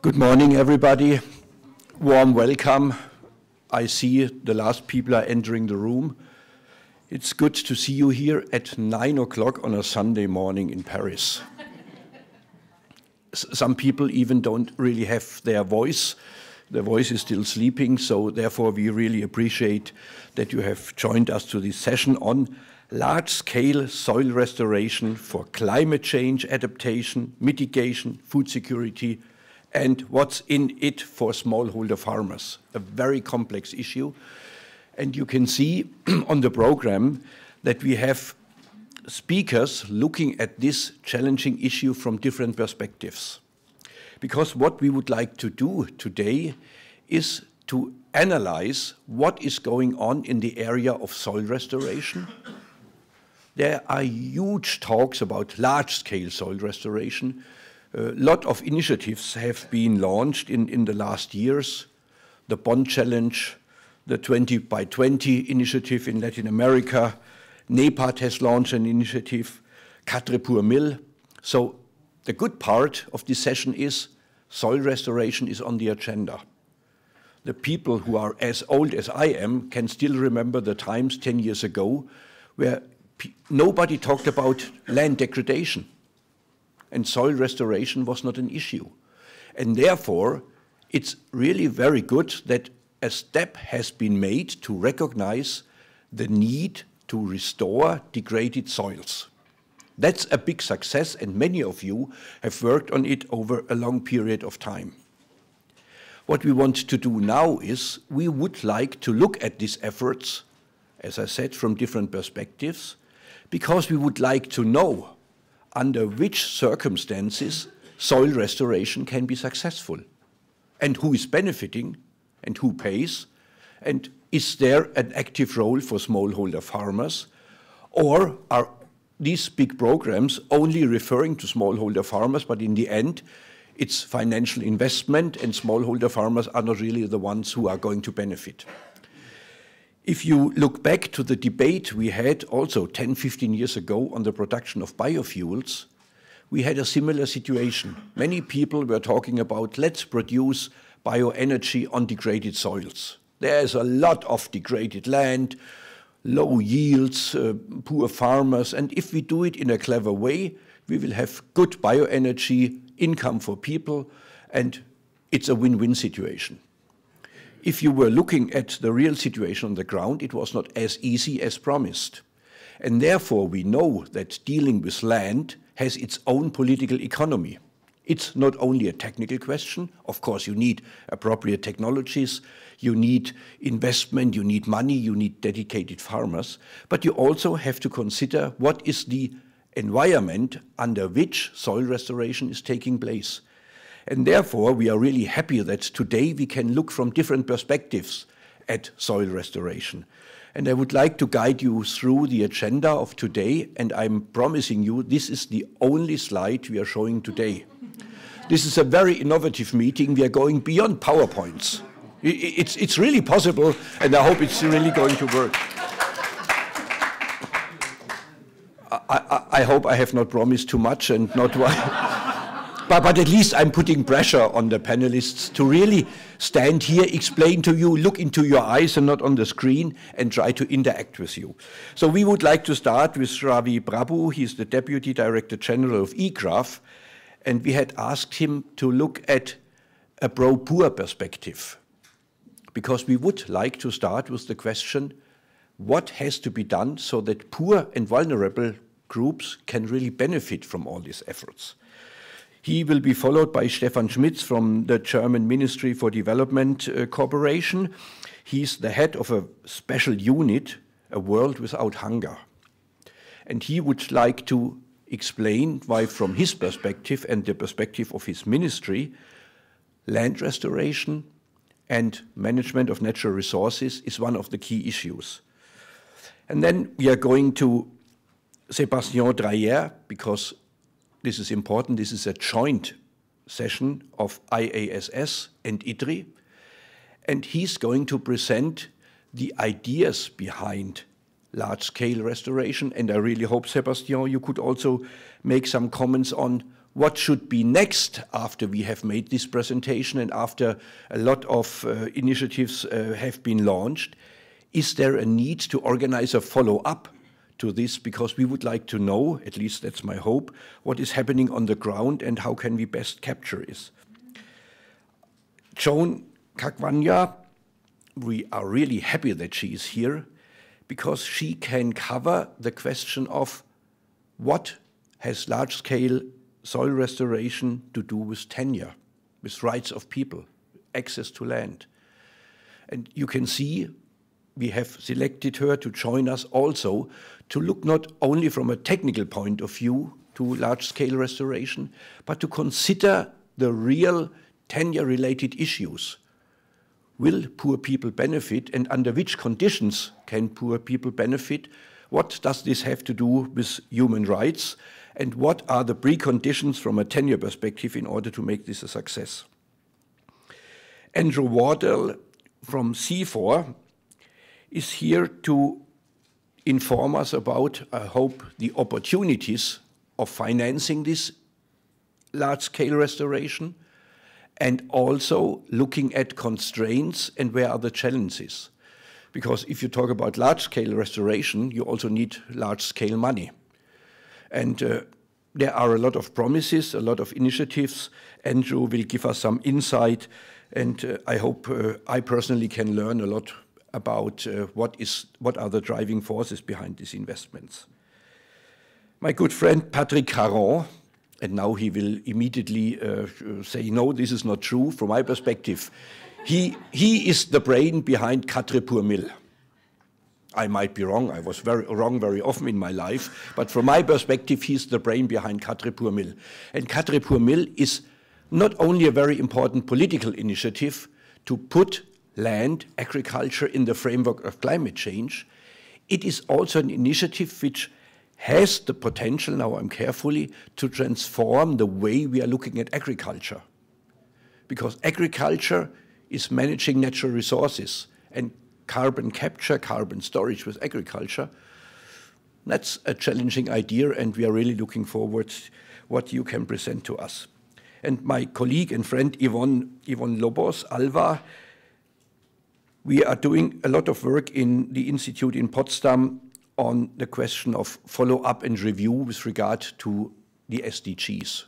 Good morning, everybody. Warm welcome. I see the last people are entering the room. It's good to see you here at 9 o'clock on a Sunday morning in Paris. Some people even don't really have their voice. Their voice is still sleeping, so therefore we really appreciate that you have joined us to this session on large-scale soil restoration for climate change adaptation, mitigation, food security, and what's in it for smallholder farmers, a very complex issue. And you can see on the program that we have speakers looking at this challenging issue from different perspectives. Because what we would like to do today is to analyze what is going on in the area of soil restoration. There are huge talks about large-scale soil restoration. A lot of initiatives have been launched in the last years. The Bond Challenge, the 20 by 20 initiative in Latin America, NEPAD has launched an initiative, Quatre pour mille. So the good part of this session is soil restoration is on the agenda. The people who are as old as I am can still remember the times 10 years ago where nobody talked about land degradation. And soil restoration was not an issue. And therefore, it's really very good that a step has been made to recognize the need to restore degraded soils. That's a big success, and many of you have worked on it over a long period of time. What we want to do now is we would like to look at these efforts, as I said, from different perspectives, because we would like to know under which circumstances soil restoration can be successful, and who is benefiting, and who pays, and is there an active role for smallholder farmers, or are these big programs only referring to smallholder farmers, but in the end, it's financial investment, and smallholder farmers are not really the ones who are going to benefit. If you look back to the debate we had also 10, 15 years ago on the production of biofuels, we had a similar situation. Many people were talking about, let's produce bioenergy on degraded soils. There's a lot of degraded land, low yields, poor farmers, and if we do it in a clever way, we will have good bioenergy, income for people, and it's a win-win situation. If you were looking at the real situation on the ground, it was not as easy as promised. And therefore, we know that dealing with land has its own political economy. It's not only a technical question. Of course, you need appropriate technologies, you need investment, you need money, you need dedicated farmers. But you also have to consider what is the environment under which soil restoration is taking place. And therefore, we are really happy that today we can look from different perspectives at soil restoration. And I would like to guide you through the agenda of today, and I'm promising you this is the only slide we are showing today. This is a very innovative meeting. We are going beyond PowerPoints. It's really possible, and I hope it's really going to work. I hope I have not promised too much and not But at least I'm putting pressure on the panelists to really stand here, explain to you, look into your eyes and not on the screen, and try to interact with you. So we would like to start with Ravi Prabhu. He's the Deputy Director General of EGRAF, and we had asked him to look at a pro-poor perspective, because we would like to start with the question, what has to be done so that poor and vulnerable groups can really benefit from all these efforts? He will be followed by Stefan Schmitz from the German Ministry for Development Cooperation. He's the head of a special unit, A World Without Hunger. And he would like to explain why, from his perspective and the perspective of his ministry, land restoration and management of natural resources is one of the key issues. And then we are going to Sébastien Dreyer, because this is important. This is a joint session of IASS and IDRI, and he's going to present the ideas behind large-scale restoration. And I really hope, Sébastien, you could also make some comments on what should be next after we have made this presentation and after a lot of initiatives have been launched. Is there a need to organize a follow-up to this? Because we would like to know, at least that's my hope, what is happening on the ground and how can we best capture this. Joan Kakwanya, we are really happy that she is here because she can cover the question of what has large-scale soil restoration to do with tenure, with rights of people, access to land. And you can see we have selected her to join us also to look not only from a technical point of view to large-scale restoration, but to consider the real tenure-related issues. Will poor people benefit, and under which conditions can poor people benefit? What does this have to do with human rights? And what are the preconditions from a tenure perspective in order to make this a success? Andrew Wardell from C4 is here to inform us about, I hope, the opportunities of financing this large-scale restoration and also looking at constraints and where are the challenges. Because if you talk about large-scale restoration, you also need large-scale money. And there are a lot of promises, a lot of initiatives. Andrew will give us some insight, and I hope I personally can learn a lot about what are the driving forces behind these investments. My good friend Patrick Caron, and now he will immediately say, no, this is not true. From my perspective, he is the brain behind Quatre Mill. I might be wrong. I was wrong very often in my life. But from my perspective, he's the brain behind Quatre Mill. And Quatre Mill is not only a very important political initiative to put land, agriculture in the framework of climate change, it is also an initiative which has the potential, now I'm carefully, to transform the way we are looking at agriculture. Because agriculture is managing natural resources, and carbon capture, carbon storage with agriculture, that's a challenging idea, and we are really looking forward to what you can present to us. And my colleague and friend Yvonne Lobos Alva, we are doing a lot of work in the Institute in Potsdam on the question of follow-up and review with regard to the SDGs.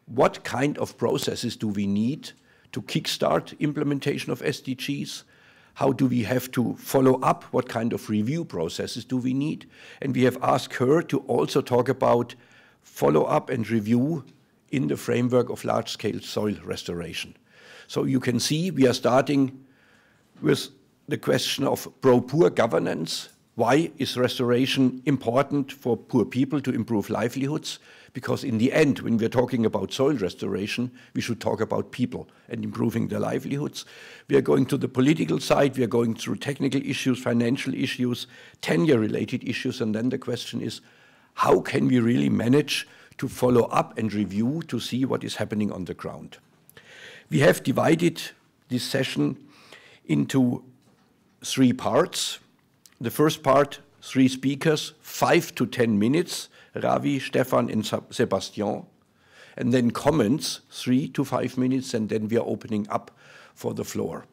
What kind of processes do we need to kickstart implementation of SDGs? How do we have to follow up? What kind of review processes do we need? And we have asked her to also talk about follow-up and review in the framework of large-scale soil restoration. So you can see we are starting with the question of pro-poor governance. Why is restoration important for poor people to improve livelihoods? Because in the end, when we're talking about soil restoration, we should talk about people and improving their livelihoods. We are going to the political side, we are going through technical issues, financial issues, tenure-related issues, and then the question is, how can we really manage to follow up and review to see what is happening on the ground? We have divided this session into 3 parts. The first part, 3 speakers, 5 to 10 minutes, Ravi, Stefan, and Sebastian. And then comments, 3 to 5 minutes, and then we are opening up for the floor.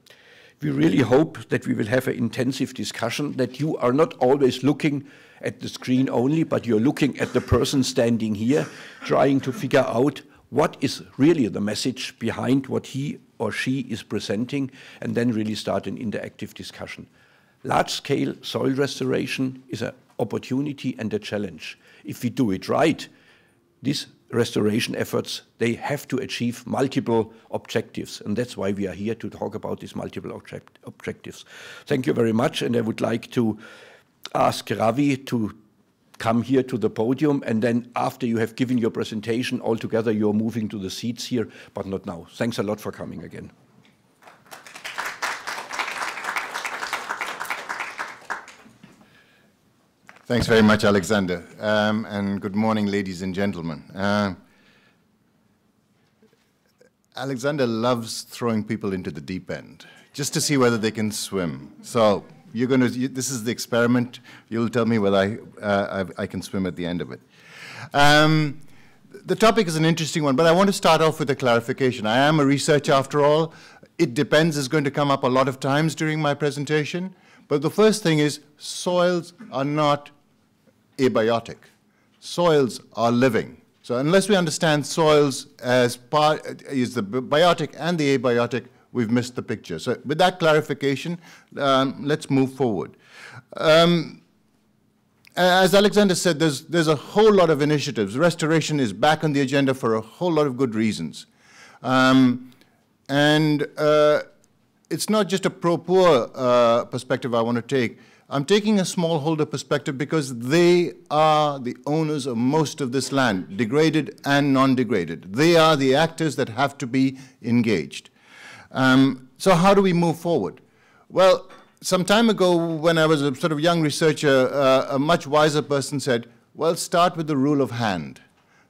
We really hope that we will have an intensive discussion, that you are not always looking at the screen only, but you're looking at the person standing here, trying to figure out what is really the message behind what he or she is presenting, and then really start an interactive discussion. Large-scale soil restoration is an opportunity and a challenge. If we do it right, these restoration efforts, they have to achieve multiple objectives, and that's why we are here to talk about these multiple objectives. Thank you very much, and I would like to ask Ravi to come here to the podium, and then after you have given your presentation, all together you're moving to the seats here, but not now. Thanks a lot for coming again. Thanks very much, Alexander, and good morning, ladies and gentlemen. Alexander loves throwing people into the deep end, just to see whether they can swim. So this is the experiment. You'll tell me whether I can swim at the end of it. The topic is an interesting one, but I want to start off with a clarification. I am a researcher after all. It depends is going to come up a lot of times during my presentation. But the first thing is soils are not abiotic. Soils are living. So unless we understand soils as part is the biotic and the abiotic, we've missed the picture. So with that clarification, let's move forward. As Alexander said, there's a whole lot of initiatives. Restoration is back on the agenda for a whole lot of good reasons. It's not just a pro-poor perspective I want to take. I'm taking a smallholder perspective because they are the owners of most of this land, degraded and non-degraded. They are the actors that have to be engaged. So how do we move forward? Well, some time ago when I was a sort of young researcher, a much wiser person said, well, start with the rule of hand.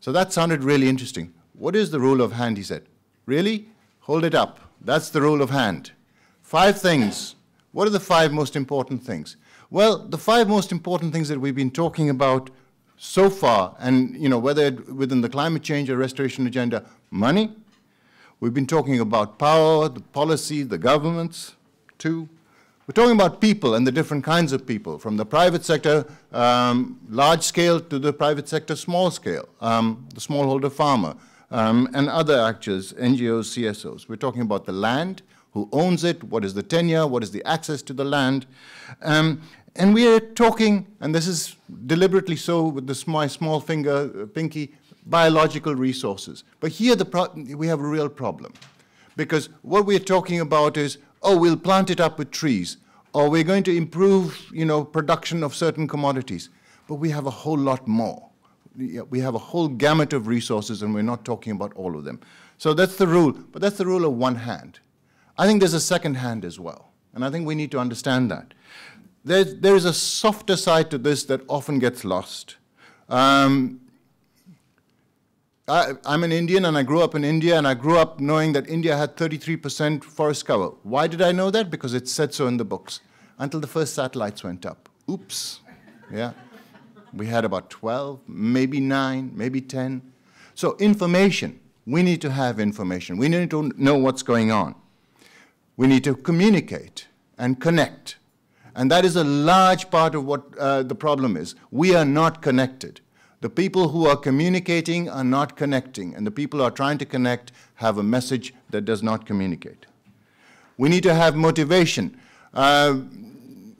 So that sounded really interesting. What is the rule of hand, he said. Really? Hold it up. That's the rule of hand. 5 things. What are the 5 most important things? Well, the 5 most important things that we've been talking about so far, and whether within the climate change or restoration agenda, money. We've been talking about power, the policy, the governments. 2. We're talking about people and the different kinds of people, from the private sector, large scale, to the private sector, small scale, the smallholder farmer, and other actors, NGOs, CSOs. We're talking about the land, who owns it, what is the tenure, what is the access to the land. And we are talking, and this is deliberately so with my small finger, pinky, biological resources. But here we have a real problem. Because what we're talking about is, oh, we'll plant it up with trees, or we're going to improve, production of certain commodities. But we have a whole lot more. We have a whole gamut of resources, and we're not talking about all of them. So that's the rule, but that's the rule of one hand. I think there's a second hand as well, and I think we need to understand that. There is a softer side to this that often gets lost. I'm an Indian, and I grew up in India, and I grew up knowing that India had 33% forest cover. Why did I know that? Because it said so in the books, until the first satellites went up. Oops, yeah. We had about 12, maybe 9, maybe 10. So information, we need to have information. We need to know what's going on. We need to communicate and connect. And that is a large part of what the problem is. We are not connected. The people who are communicating are not connecting, and the people who are trying to connect have a message that does not communicate. We need to have motivation.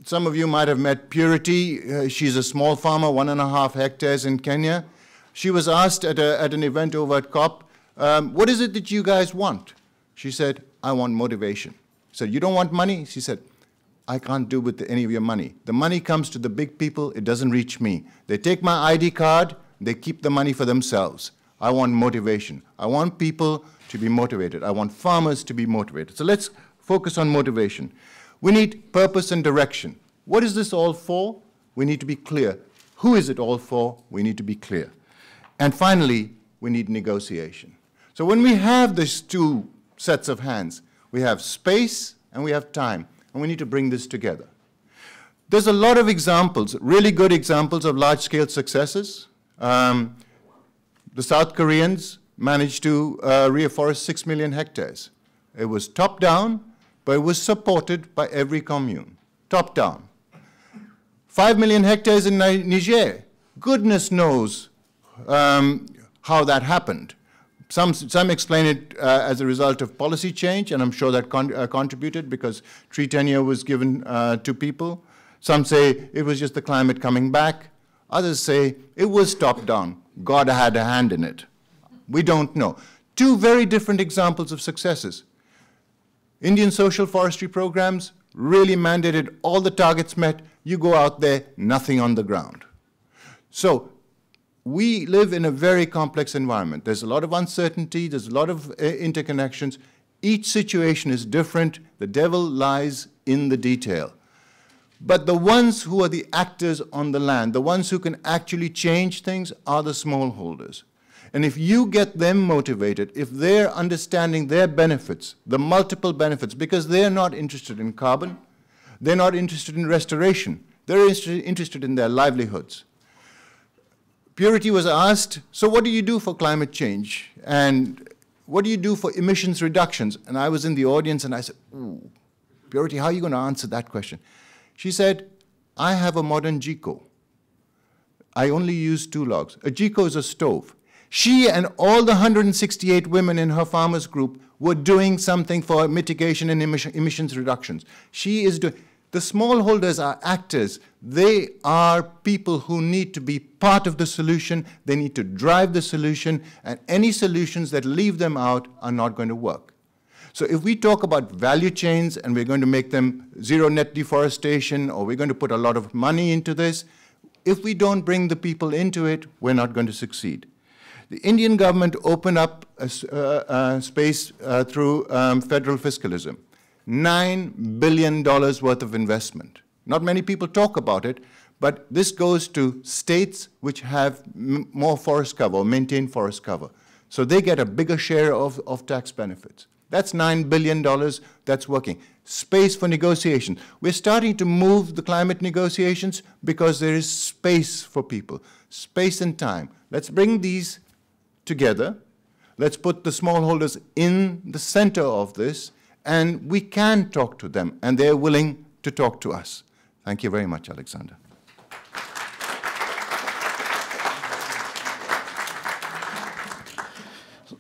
Some of you might have met Purity. She's a small farmer, 1.5 hectares in Kenya. She was asked at an event over at COP, what is it that you guys want? She said, I want motivation. He said, you don't want money? She said, I can't do with any of your money. The money comes to the big people, it doesn't reach me. They take my ID card, they keep the money for themselves. I want motivation. I want people to be motivated. I want farmers to be motivated. So let's focus on motivation. We need purpose and direction. What is this all for? We need to be clear. Who is it all for? We need to be clear. And finally, we need negotiation. So when we have these 2 sets of hands, we have space and we have time. And we need to bring this together. There's a lot of examples, really good examples of large-scale successes. The South Koreans managed to reforest 6 million hectares. It was top-down, but it was supported by every commune, top-down. 5 million hectares in Niger. Goodness knows how that happened. Some explain it as a result of policy change, and I'm sure that contributed because tree tenure was given to people. Some say it was just the climate coming back. Others say it was top-down. God had a hand in it. We don't know. 2 very different examples of successes. Indian social forestry programs really mandated all the targets met. You go out there, nothing on the ground. So we live in a very complex environment. There's a lot of uncertainty. There's a lot of interconnections. Each situation is different. The devil lies in the detail. But the ones who are the actors on the land, the ones who can actually change things, are the smallholders. And if you get them motivated, if they're understanding their benefits, the multiple benefits, because they're not interested in carbon, they're not interested in restoration, they're interested in their livelihoods. Purity was asked, so what do you do for climate change? And what do you do for emissions reductions? And I was in the audience and I said, ooh, Purity, how are you going to answer that question? She said, I have a modern GECO. I only use 2 logs. A GECO is a stove. She and all the 168 women in her farmers group were doing something for mitigation and emissions reductions. She is doing. The smallholders are actors. They are people who need to be part of the solution. They need to drive the solution, and any solutions that leave them out are not going to work. So if we talk about value chains and we're going to make them zero net deforestation, or we're going to put a lot of money into this, if we don't bring the people into it, we're not going to succeed. The Indian government opened up a space through federal fiscalism. $9 billion worth of investment. Not many people talk about it, but this goes to states which have more forest cover, or maintain forest cover. So they get a bigger share of tax benefits. That's $9 billion that's working. Space for negotiation. We're starting to move the climate negotiations because there is space for people, space and time. Let's bring these together. Let's put the smallholders in the center of this, and we can talk to them, and they're willing to talk to us. Thank you very much, Alexander.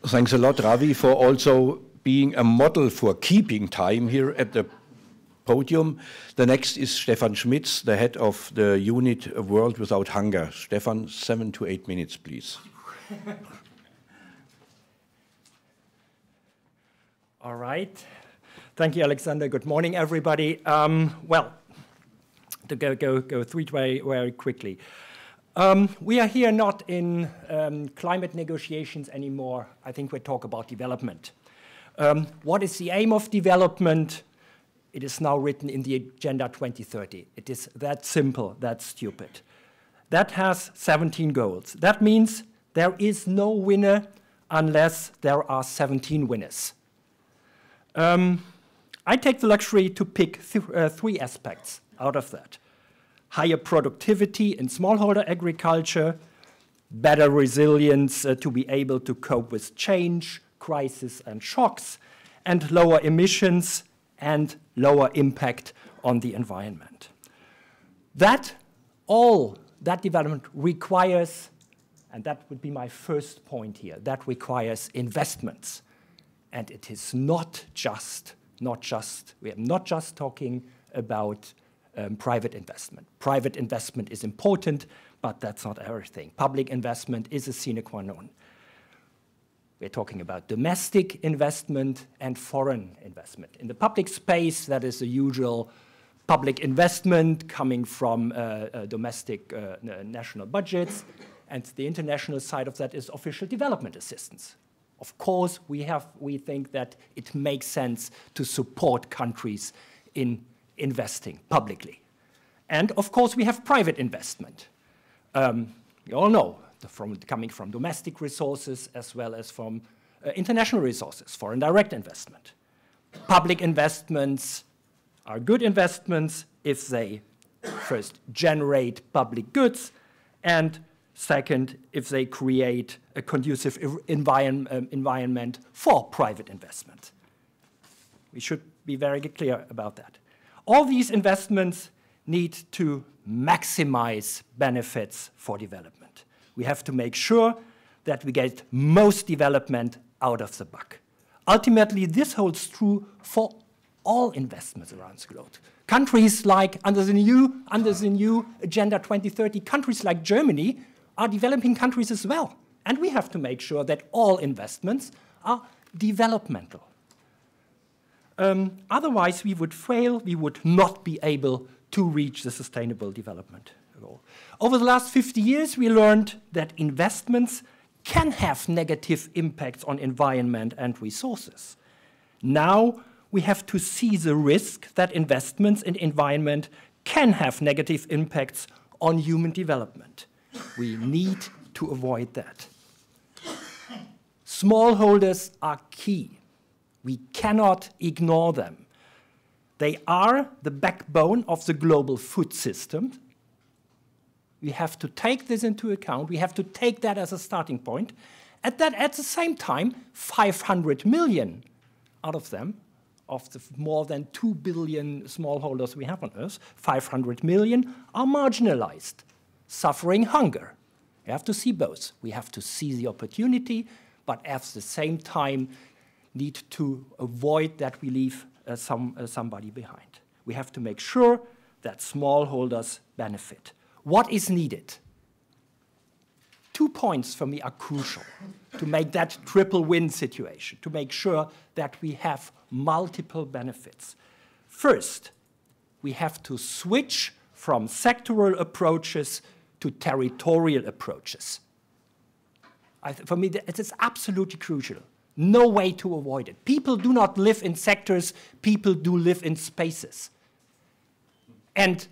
Thanks a lot, Ravi, for also being a model for keeping time here at the podium. The next is Stefan Schmitz, the head of the unit World Without Hunger. Stefan, 7 to 8 minutes, please. All right. Thank you, Alexander. Good morning, everybody. Well, to go through it very quickly. We are here not in climate negotiations anymore. I think we talk about development. What is the aim of development? It is now written in the Agenda 2030. It is that simple, that stupid. That has 17 goals. That means there is no winner unless there are 17 winners. I take the luxury to pick 3 aspects out of that. Higher productivity in smallholder agriculture, better resilience to be able to cope with change, crisis and shocks, and lower emissions and lower impact on the environment. That development requires, and that would be my first point here, that requires investments. And it is not just, we are not just talking about private investment. Private investment is important, but that's not everything. Public investment is a sine qua non. We're talking about domestic investment and foreign investment. In the public space, that is the usual public investment coming from domestic national budgets, and the international side of that is official development assistance. Of course, we think that it makes sense to support countries in investing publicly. And of course, we have private investment. You all know, coming from domestic resources as well as from international resources, foreign direct investment. Public investments are good investments if they first generate public goods, and second, if they create a conducive environment for private investment. We should be very clear about that. All these investments need to maximize benefits for development. We have to make sure that we get most development out of the buck. Ultimately, this holds true for all investments around the globe. Countries like, under the new Agenda 2030, countries like Germany are developing countries as well. And we have to make sure that all investments are developmental. Otherwise, we would fail, we would not be able to reach the sustainable development goal. Over the last 50 years, we learned that investments can have negative impacts on environment and resources. Now, we have to see the risk that investments in environment can have negative impacts on human development. We need to avoid that. Smallholders are key. We cannot ignore them. They are the backbone of the global food system. We have to take this into account. We have to take that as a starting point. At the same time, 500 million out of them, of the more than 2 billion smallholders we have on Earth, 500 million are marginalized, suffering hunger. We have to see both. We have to see the opportunity, but at the same time need to avoid that we leave somebody behind. We have to make sure that smallholders benefit. What is needed? 2 points for me are crucial to make that triple win situation, to make sure that we have multiple benefits. First, we have to switch from sectoral approaches to territorial approaches. For me, it is absolutely crucial. No way to avoid it. People do not live in sectors, people do live in spaces. And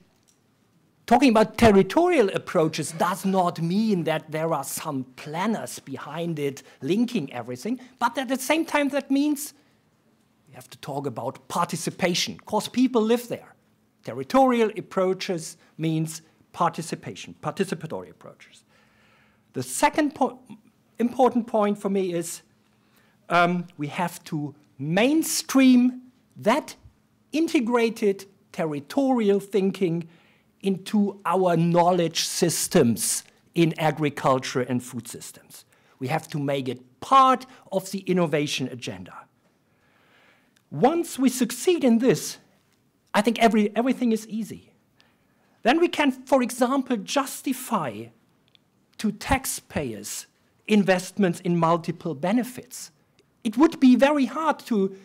talking about territorial approaches does not mean that there are some planners behind it linking everything, but at the same time that means we have to talk about participation, because people live there. Territorial approaches means participation, participatory approaches. The second important point for me is we have to mainstream that integrated territorial thinking into our knowledge systems in agriculture and food systems. We have to make it part of the innovation agenda. Once we succeed in this, I think everything is easy. Then we can, for example, justify to taxpayers investments in multiple benefits. It would be very hard to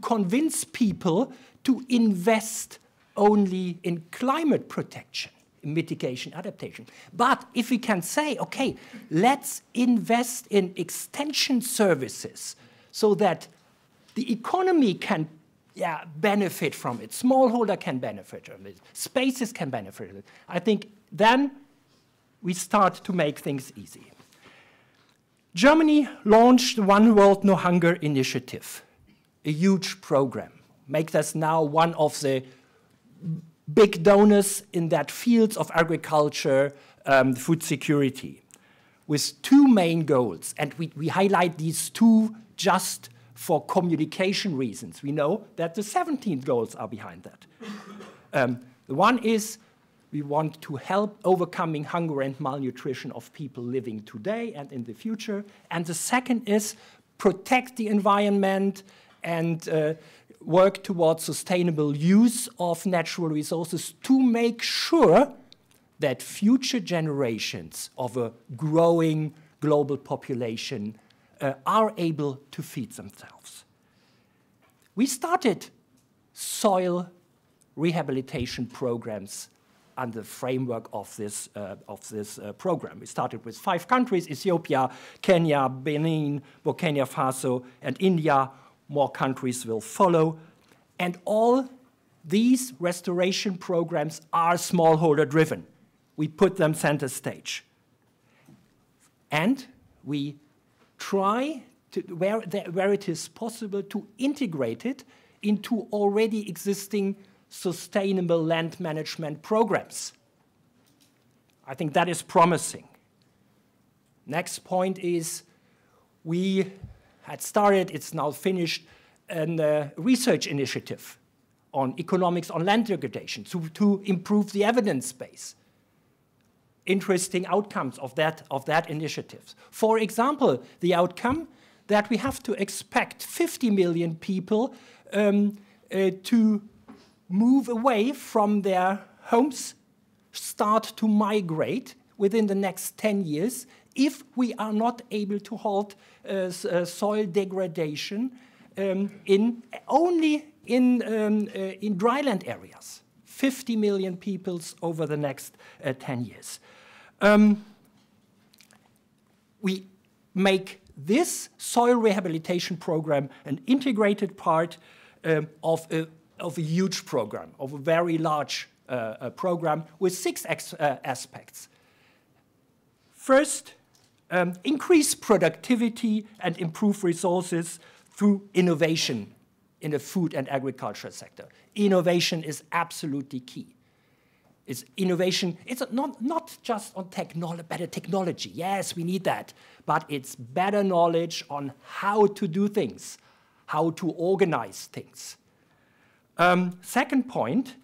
convince people to invest only in climate protection, in mitigation, adaptation. But if we can say, okay, let's invest in extension services so that the economy can benefit from it, smallholder can benefit from it, spaces can benefit from it, I think then we start to make things easy. Germany launched the One World No Hunger initiative, a huge program. Makes us now one of the big donors in that field of agriculture, food security, with 2 main goals. And we highlight these 2 just for communication reasons. We know that the 17 goals are behind that. The one is we want to help overcoming hunger and malnutrition of people living today and in the future. And the second is protect the environment and work towards sustainable use of natural resources to make sure that future generations of a growing global population are able to feed themselves. We started soil rehabilitation programs under the framework of this program. We started with 5 countries, Ethiopia, Kenya, Benin, Burkina Faso, and India. More countries will follow. And all these restoration programs are smallholder driven. We put them center stage. And we try to, where it is possible, to integrate it into already existing sustainable land management programs. I think that is promising. Next point is we had started, it's now finished, a research initiative on economics on land degradation to improve the evidence base. Interesting outcomes of that initiative. For example, the outcome that we have to expect 50 million people to move away from their homes, start to migrate within the next 10 years if we are not able to halt soil degradation only in dryland areas. 50 million people over the next 10 years. We make this soil rehabilitation program an integrated part of a huge program, of a very large program with 6 aspects. First, increase productivity and improve resources through innovation in the food and agriculture sector. Innovation is absolutely key. It's innovation. It's not just on better technology. Yes, we need that. But it's better knowledge on how to do things, how to organize things. Second point,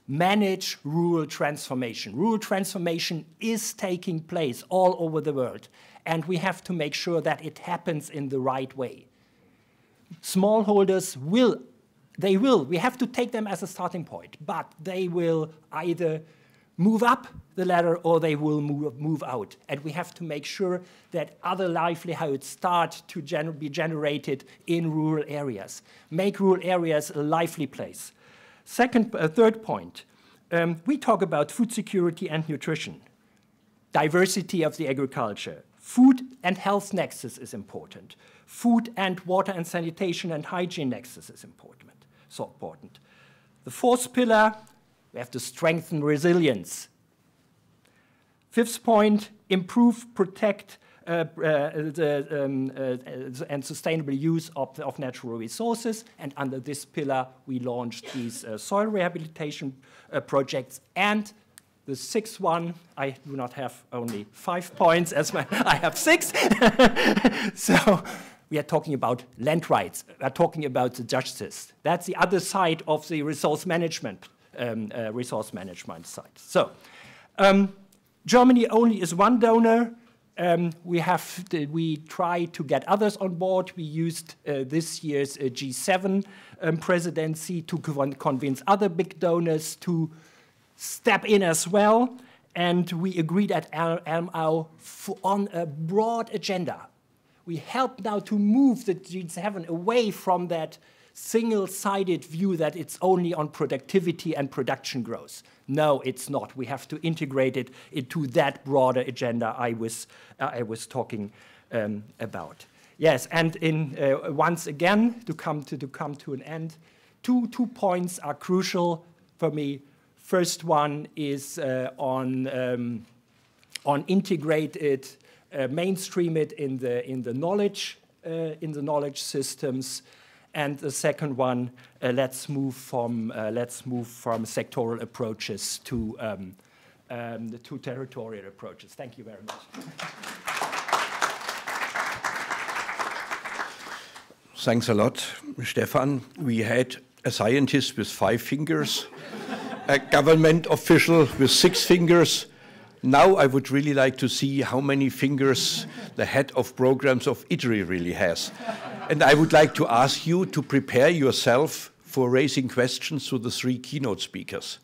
manage rural transformation. Rural transformation is taking place all over the world, and we have to make sure that it happens in the right way. Smallholders we have to take them as a starting point, but they will either move up the ladder or they will move out. And we have to make sure that other livelihoods start to be generated in rural areas. Make rural areas a lively place. Third point, we talk about food security and nutrition, diversity of the agriculture. Food and health nexus is important. Food and water and sanitation and hygiene nexus is important. So important. The fourth pillar, we have to strengthen resilience. Fifth point, improve, protect, and sustainable use of natural resources. And under this pillar, we launched these soil rehabilitation projects. And the sixth one, I do not have only 5 points, I have 6. So we are talking about land rights. We are talking about the justice. That's the other side of the resource management side. So Germany only is one donor. We try to get others on board. We used this year's G7 presidency to convince other big donors to step in as well. And we agreed at LMAO on a broad agenda. We help now to move the G7 away from that single-sided view that it's only on productivity and production growth. No, it's not. We have to integrate it into that broader agenda I was talking about. Yes, and once again, to come to an end, two points are crucial for me. First one is on integrate it, mainstream it in the knowledge systems. And the second one, let's move from sectoral approaches to territorial approaches. Thank you very much. Thanks a lot, Stefan. We had a scientist with 5 fingers, a government official with 6 fingers. Now I would really like to see how many fingers the head of programs of ITRI really has. And I would like to ask you to prepare yourself for raising questions to the 3 keynote speakers.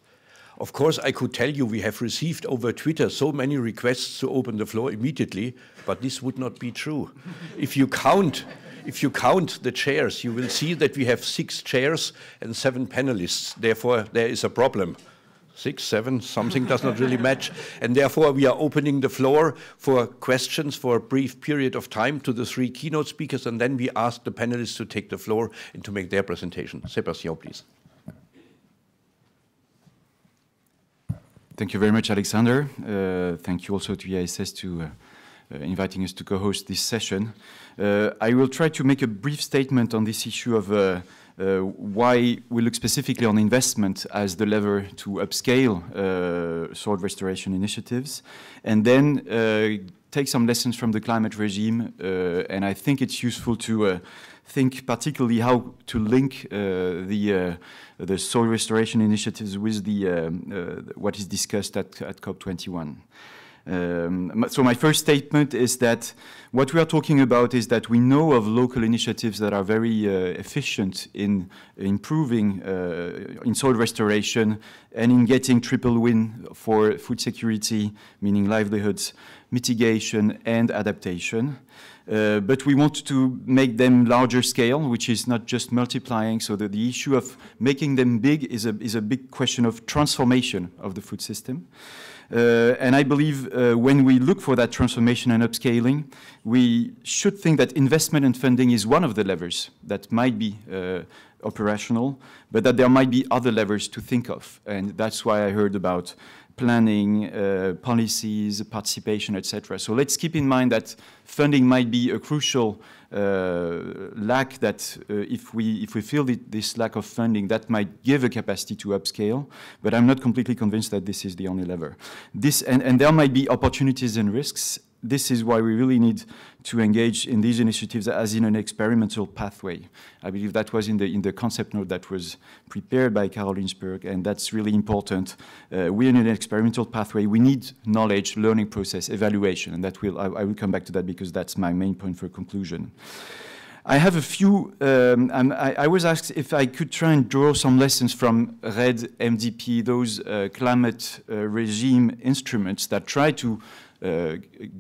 Of course, I could tell you we have received over Twitter so many requests to open the floor immediately, but this would not be true. If you count the chairs, you will see that we have 6 chairs and 7 panelists. Therefore, there is a problem. 6, 7, something does not really match. And therefore, we are opening the floor for questions for a brief period of time to the 3 keynote speakers, and then we ask the panelists to take the floor and to make their presentation. Sébastien, please. Thank you very much, Alexander. Thank you also to ISS to inviting us to co-host this session. I will try to make a brief statement on this issue of why we look specifically on investment as the lever to upscale soil restoration initiatives, and then take some lessons from the climate regime. And I think it's useful to think particularly how to link the soil restoration initiatives with what is discussed at COP21. So my first statement is that what we are talking about is that we know of local initiatives that are very efficient in improving in soil restoration and in getting triple win for food security, meaning livelihoods, mitigation and adaptation. But we want to make them larger scale, which is not just multiplying. So the issue of making them big is a big question of transformation of the food system. And I believe when we look for that transformation and upscaling, we should think that investment and funding is one of the levers that might be operational, but that there might be other levers to think of. And that's why I heard about planning, policies, participation, etc. So let's keep in mind that funding might be a crucial lack that if we feel this lack of funding, that might give a capacity to upscale, but I'm not completely convinced that this is the only lever. And there might be opportunities and risks. This is why we really need to engage in these initiatives as in an experimental pathway. I believe that was in the concept note that was prepared by Karolinsberg, and that's really important. We're in an experimental pathway. We need knowledge, learning process, evaluation, and I will come back to that because that's my main point for conclusion. I have a few, I was asked if I could try and draw some lessons from RED, MDP, those climate regime instruments that try to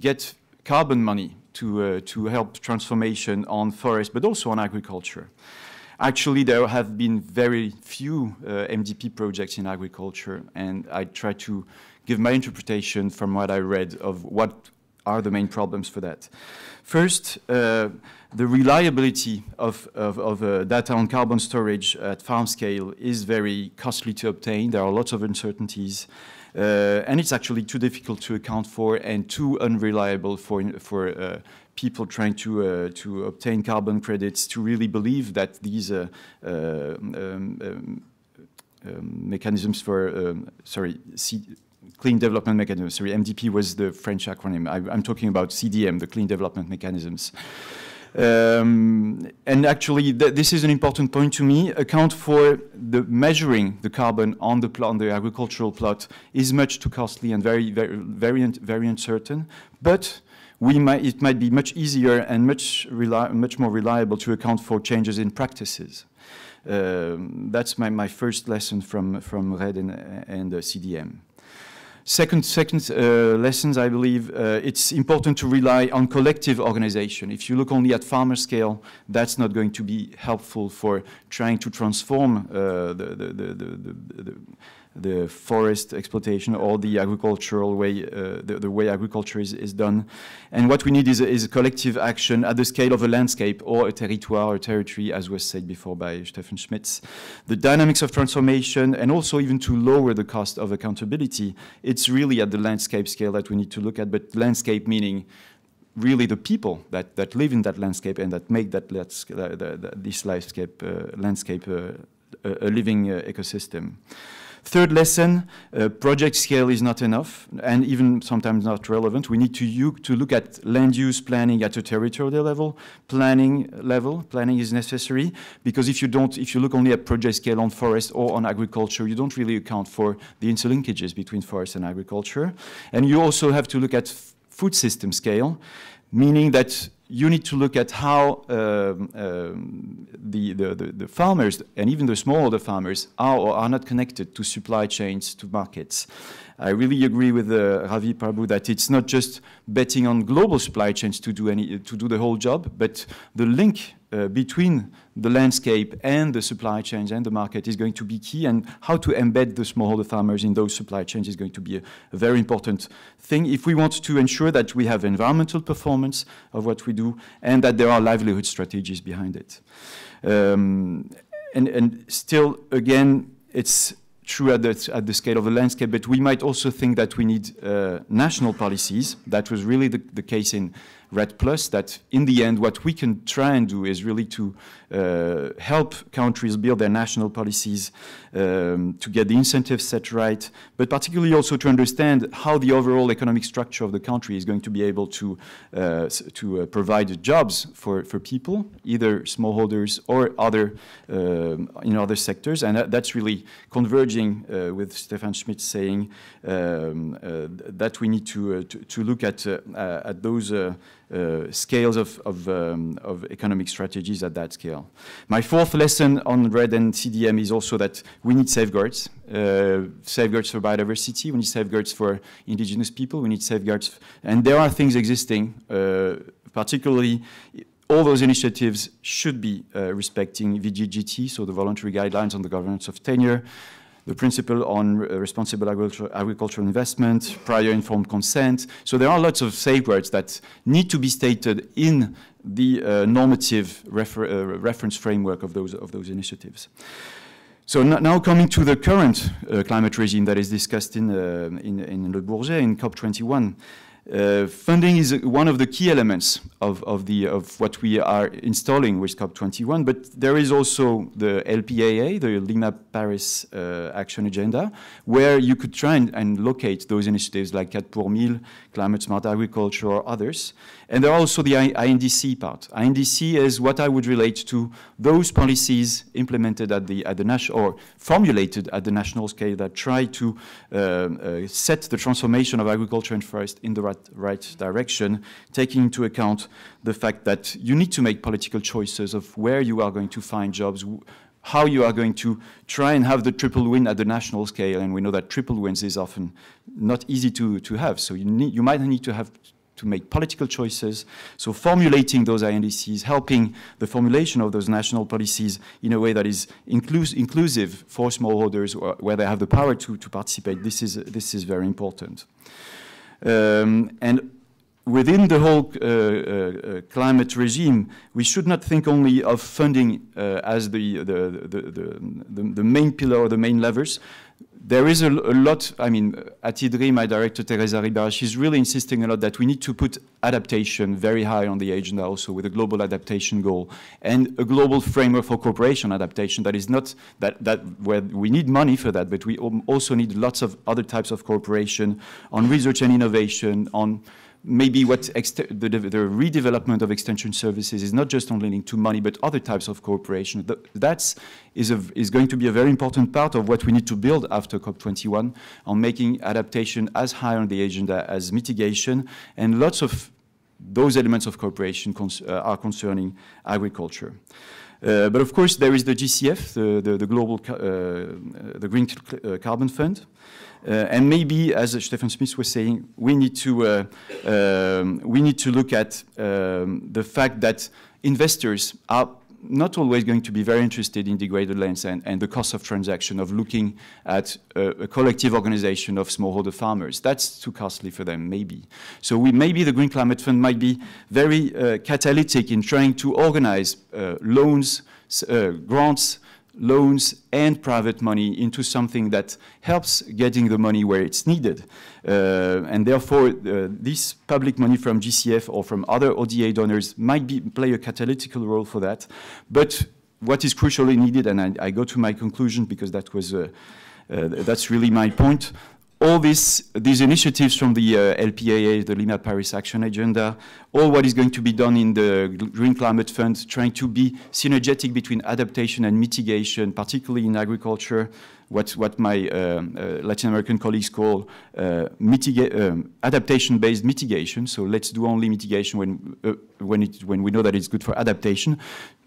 get carbon money to help transformation on forest, but also on agriculture. Actually, there have been very few MDP projects in agriculture, and I try to give my interpretation from what I read of what are the main problems for that. First, the reliability of data on carbon storage at farm scale is very costly to obtain. There are lots of uncertainties. And it's actually too difficult to account for and too unreliable for people trying to obtain carbon credits to really believe that these mechanisms for, clean development mechanisms. Sorry, MDP was the French acronym. I'm talking about CDM, the clean development mechanisms. And actually, this is an important point to me. Account for the measuring the carbon on the agricultural plot is much too costly and very uncertain. But it might be much easier and much more reliable to account for changes in practices. That's my first lesson from RED and CDM. Second lessons, I believe, it's important to rely on collective organization. If you look only at farmer scale, that's not going to be helpful for trying to transform the forest exploitation or the agricultural way, the way agriculture is done. And what we need is a collective action at the scale of a landscape or a territoire or a territory, as was said before by Stefan Schmitz. The dynamics of transformation and also even to lower the cost of accountability, it's really at the landscape scale that we need to look at, but landscape meaning really the people that live in that landscape and that make that this landscape a living ecosystem. Third lesson, project scale is not enough and even sometimes not relevant. We need to look at land use planning at a territorial level. Planning is necessary because if you look only at project scale on forest or on agriculture, you don't really account for the interlinkages between forest and agriculture. And you also have to look at food system scale, meaning that you need to look at how the farmers and even the smallholder farmers are or are not connected to supply chains, to markets. I really agree with Ravi Prabhu that it's not just betting on global supply chains to do the whole job, but the link between the landscape and the supply chains and the market is going to be key, and how to embed the smallholder farmers in those supply chains is going to be a very important thing if we want to ensure that we have environmental performance of what we do and that there are livelihood strategies behind it. And still, again, it's true at the scale of the landscape, but we might also think that we need national policies. That was really the case in RED+, that in the end, what we can try and do is really to help countries build their national policies, to get the incentives set right, but particularly also to understand how the overall economic structure of the country is going to be able to provide jobs for people, either smallholders or other in other sectors, and that's really converging with Stefan Schmitz saying that we need to look at those scales of economic strategies at that scale. My fourth lesson on RED and CDM is also that we need safeguards. Safeguards for biodiversity, we need safeguards for indigenous people, we need safeguards, and there are things existing, particularly all those initiatives should be respecting VGGT, so the voluntary guidelines on the governance of tenure. the principle on responsible agricultural investment, prior informed consent. So there are lots of safeguards that need to be stated in the normative reference framework of those initiatives. So now coming to the current climate regime that is discussed in Le Bourget in COP21. Funding is one of the key elements of what we are installing with COP21, but there is also the LPAA, the Lima Paris Action Agenda, where you could try and locate those initiatives like 4 pour 1000, Climate Smart Agriculture, or others. And there are also the INDC part. INDC is what I would relate to those policies implemented at the national, or formulated at the national scale, that try to set the transformation of agriculture and forest in the right direction, taking into account the fact that you need to make political choices of where you are going to find jobs, how you are going to try and have the triple win at the national scale. And we know that triple wins is often not easy to have. So you might need to have to make political choices. So formulating those INDCs, helping the formulation of those national policies in a way that is inclusive for smallholders, where they have the power to participate, this is very important. And within the whole climate regime, we should not think only of funding as the main pillar or the main levers. There is a lot, I mean, at IDRI, my director, Teresa Ribera, she's really insisting a lot that we need to put adaptation very high on the agenda, also with a global adaptation goal and a global framework for cooperation adaptation that is not that where we need money for that, but we also need lots of other types of cooperation on research and innovation, on maybe what the redevelopment of extension services is not just only linked to money, but other types of cooperation. That is going to be a very important part of what we need to build after COP21 on making adaptation as high on the agenda as mitigation, and lots of those elements of cooperation are concerning agriculture. But of course, there is the GCF, the global, the Green Carbon Fund. And maybe, as Stefan Schmitz was saying, we need to look at the fact that investors are not always going to be very interested in degraded lands and the cost of transaction of looking at a collective organization of smallholder farmers. That's too costly for them, maybe. So maybe the Green Climate Fund might be very catalytic in trying to organize loans, grants, loans and private money into something that helps getting the money where it's needed. And therefore, this public money from GCF or from other ODA donors might play a catalytic role for that. But what is crucially needed, and I go to my conclusion because that's really my point, all these initiatives from the LPAA, the Lima Paris Action Agenda, all what is going to be done in the Green Climate Fund, trying to be synergetic between adaptation and mitigation, particularly in agriculture, what my Latin American colleagues call adaptation-based mitigation. So let's do only mitigation when we know that it's good for adaptation.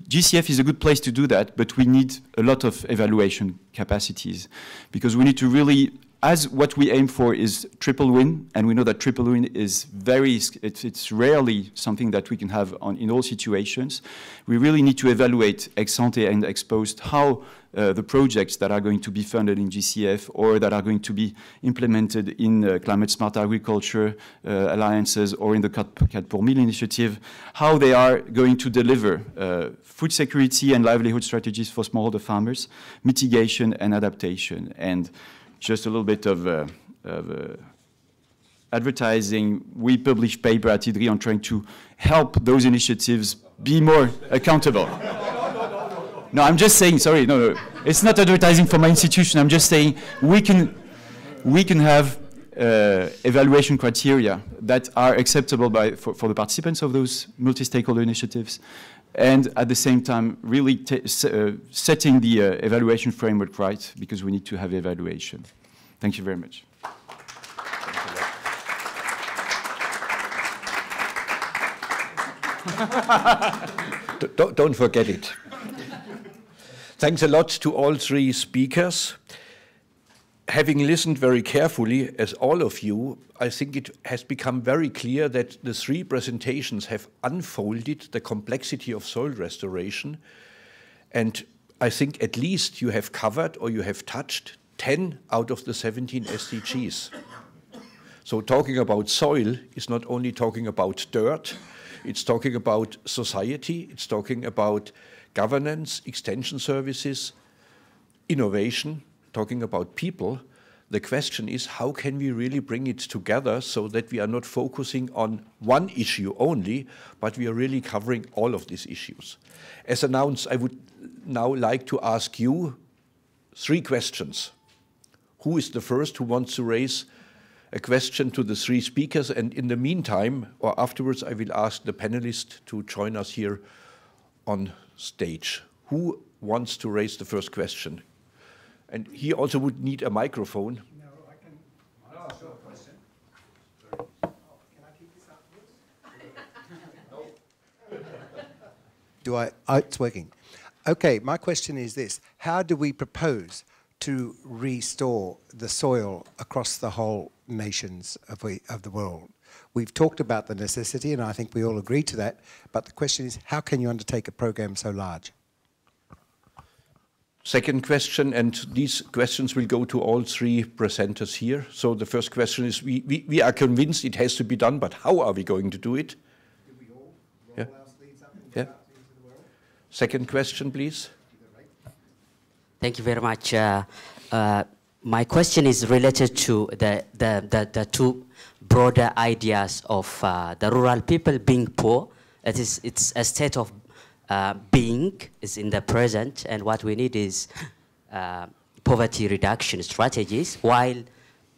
GCF is a good place to do that, but we need a lot of evaluation capacities because we need to really, as what we aim for is triple win, and we know that triple win is it's rarely something that we can have in all situations. We really need to evaluate ex ante and ex post how the projects that are going to be funded in GCF or that are going to be implemented in climate smart agriculture alliances or in the 4 pour 1000 initiative, how they are going to deliver food security and livelihood strategies for smallholder farmers, mitigation and adaptation. And just a little bit of advertising. We publish paper at IDRI on trying to help those initiatives be more accountable. No, I'm just saying, sorry, no, it's not advertising for my institution. I'm just saying we can have evaluation criteria that are acceptable for the participants of those multi-stakeholder initiatives, and at the same time really setting the evaluation framework right, because we need to have evaluation. Thank you very much. Don't forget it. Thanks a lot to all three speakers. Having listened very carefully, as all of you, I think it has become very clear that the three presentations have unfolded the complexity of soil restoration. And I think at least you have covered or you have touched 10 out of the 17 SDGs. So talking about soil is not only talking about dirt, it's talking about society, it's talking about governance, extension services, innovation, talking about people. The question is, how can we really bring it together so that we are not focusing on one issue only, but we are really covering all of these issues? As announced, I would now like to ask you 3 questions. Who is the first who wants to raise a question to the 3 speakers? And in the meantime, or afterwards, I will ask the panelists to join us here on stage. Who wants to raise the first question? And he also would need a microphone. No, I can ask a question. Can I keep this up? It's working. Okay, my question is this. How do we propose to restore the soil across the whole nations of the world? We've talked about the necessity, and I think we all agree to that, but the question is, how can you undertake a program so large? Second question, and these questions will go to all 3 presenters here. So the first question is, we are convinced it has to be done, but how are we going to do it? Do we all roll our sleeves up and go out into the world? Second question, please. Thank you very much. My question is related to the 2 broader ideas of the rural people being poor. It's a state of being is in the present, and what we need is poverty reduction strategies, while